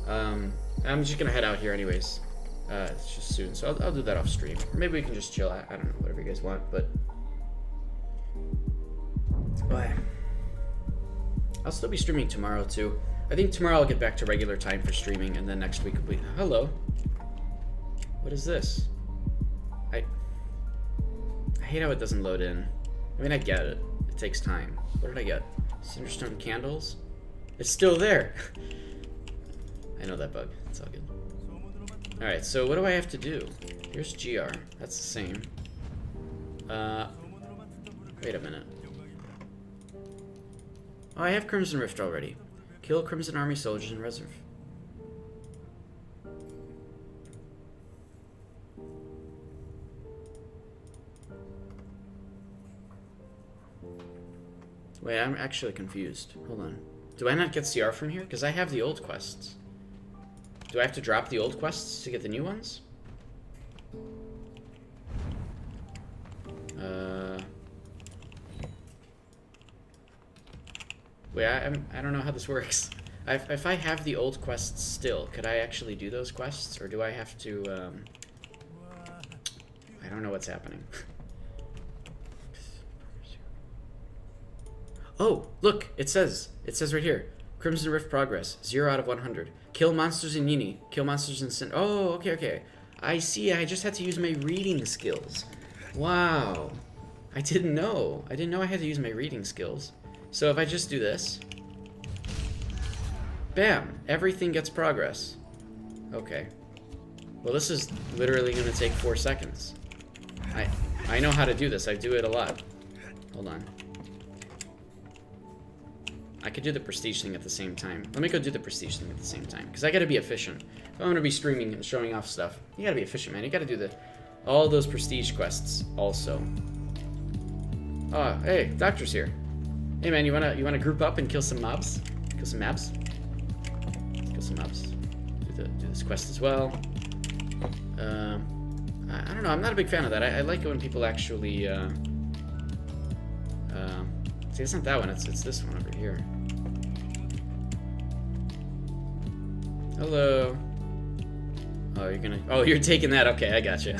I'm just going to head out here anyways. It's just soon, so I'll do that off stream. Or maybe we can just chill out. I don't know, whatever you guys want, but... I'll still be streaming tomorrow, too. I think tomorrow I'll get back to regular time for streaming, and then next week will be... Hello. What is this? I hate how it doesn't load in. I mean, I get it. It takes time. What did I get? Cinderstone candles? It's still there! I know that bug. It's all good. Alright, so what do I have to do? Here's GR. That's the same. Wait a minute. Oh, I have Crimson Rift already. Kill Crimson Army soldiers in reserve. Wait, I'm actually confused. Hold on. Do I not get CR from here? Because I have the old quests. Do I have to drop the old quests to get the new ones? Wait, I don't know how this works. If I have the old quests still, could I actually do those quests? Or do I have to, I don't know what's happening. Oh, look! It says right here. Crimson Rift progress, 0 out of 100. Kill monsters in Yini. Kill monsters in Sin. Oh, okay. I see, I just had to use my reading skills. Wow. I didn't know. I didn't know I had to use my reading skills. So if I just do this, bam, everything gets progress. Okay. Well, this is literally going to take 4 seconds. I know how to do this. I do it a lot. Hold on. I could do the prestige thing at the same time. Let me go do the prestige thing at the same time, because I gotta be efficient. If I'm gonna be streaming and showing off stuff, you gotta be efficient, man. You gotta do all those prestige quests also. Oh, hey, Doctor's here. Hey, man, you wanna group up and kill some mobs? Kill some mobs? Kill some mobs. Do this quest as well. I don't know. I'm not a big fan of that. I like it when people actually. See, it's not that one. It's this one over here. Hello. Oh, you're gonna. Oh, you're taking that. Okay, I gotcha.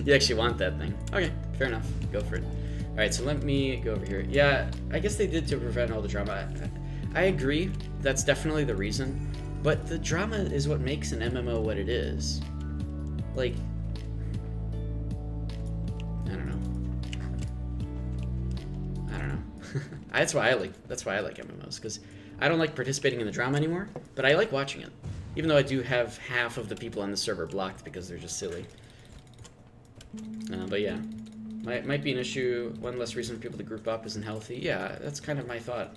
You actually want that thing. Okay, fair enough. Go for it. All right, so let me go over here. Yeah, I guess they did to prevent all the drama. I agree. That's definitely the reason. But the drama is what makes an MMO what it is. Like, I don't know. That's why I like MMOs, because I don't like participating in the drama anymore, but I like watching it. Even though I do have half of the people on the server blocked because they're just silly. But yeah, might be an issue. One less reason for people to group up isn't healthy. Yeah, that's kind of my thought.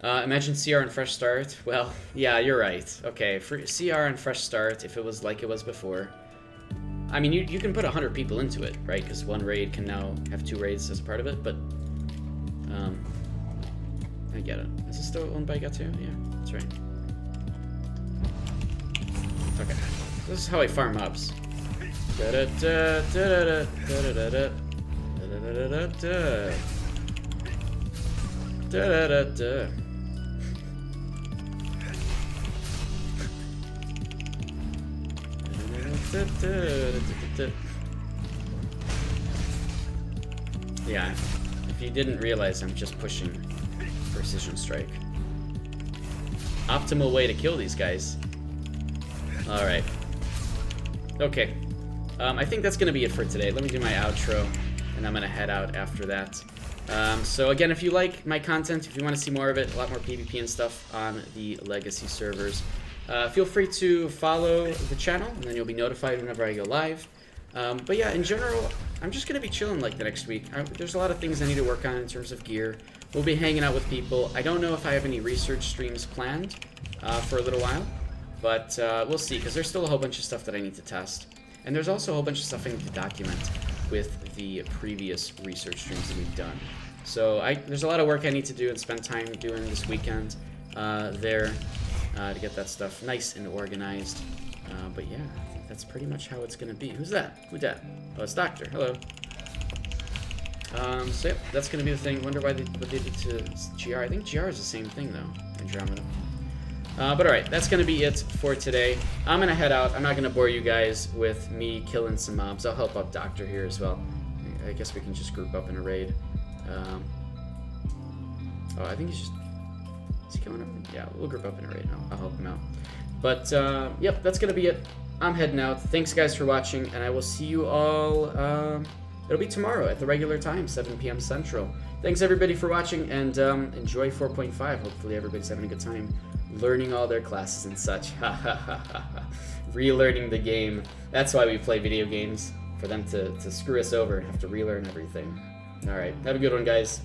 Imagine CR and Fresh Start. Well, yeah, you're right. Okay, for CR and Fresh Start, if it was like it was before. I mean, you can put 100 people into it, right? Because one raid can now have 2 raids as a part of it, but I get it. Is this still owned by Gatsu? Yeah, that's right. Okay, this is how I farm mobs. Yeah, if you didn't realize, I'm just pushing Precision Strike. Optimal way to kill these guys. Alright. Okay. I think that's going to be it for today. Let me do my outro, and I'm going to head out after that. So again, if you like my content, if you want to see more of it, a lot more PvP and stuff on the Legacy servers, feel free to follow the channel, and then you'll be notified whenever I go live. But yeah, in general, I'm just going to be chilling like the next week. There's a lot of things I need to work on in terms of gear. We'll be hanging out with people. I don't know if I have any research streams planned for a little while, but we'll see, because there's still a whole bunch of stuff that I need to test. And there's also a whole bunch of stuff I need to document with the previous research streams that we've done. So there's a lot of work I need to do and spend time doing this weekend there to get that stuff nice and organized. But yeah, I think that's pretty much how it's going to be. Who's that? Who's that? Oh, it's Doctor. Hello. So yeah, that's going to be the thing. Wonder what they did to GR. I think GR is the same thing, though, Andromeda. But alright, that's going to be it for today. I'm going to head out. I'm not going to bore you guys with me killing some mobs. I'll help out Doctor here as well. I guess we can just group up in a raid. Oh, I think he's just... Is he coming up? Yeah, we'll group up in a raid now. I'll help him out. But, yep, that's going to be it. I'm heading out. Thanks, guys, for watching, and I will see you all... it'll be tomorrow at the regular time, 7 p.m. Central. Thanks, everybody, for watching, and enjoy 4.5. Hopefully everybody's having a good time learning all their classes and such. Ha ha ha ha ha. Relearning the game. That's why we play video games, for them to screw us over and have to relearn everything. Alright, have a good one, guys.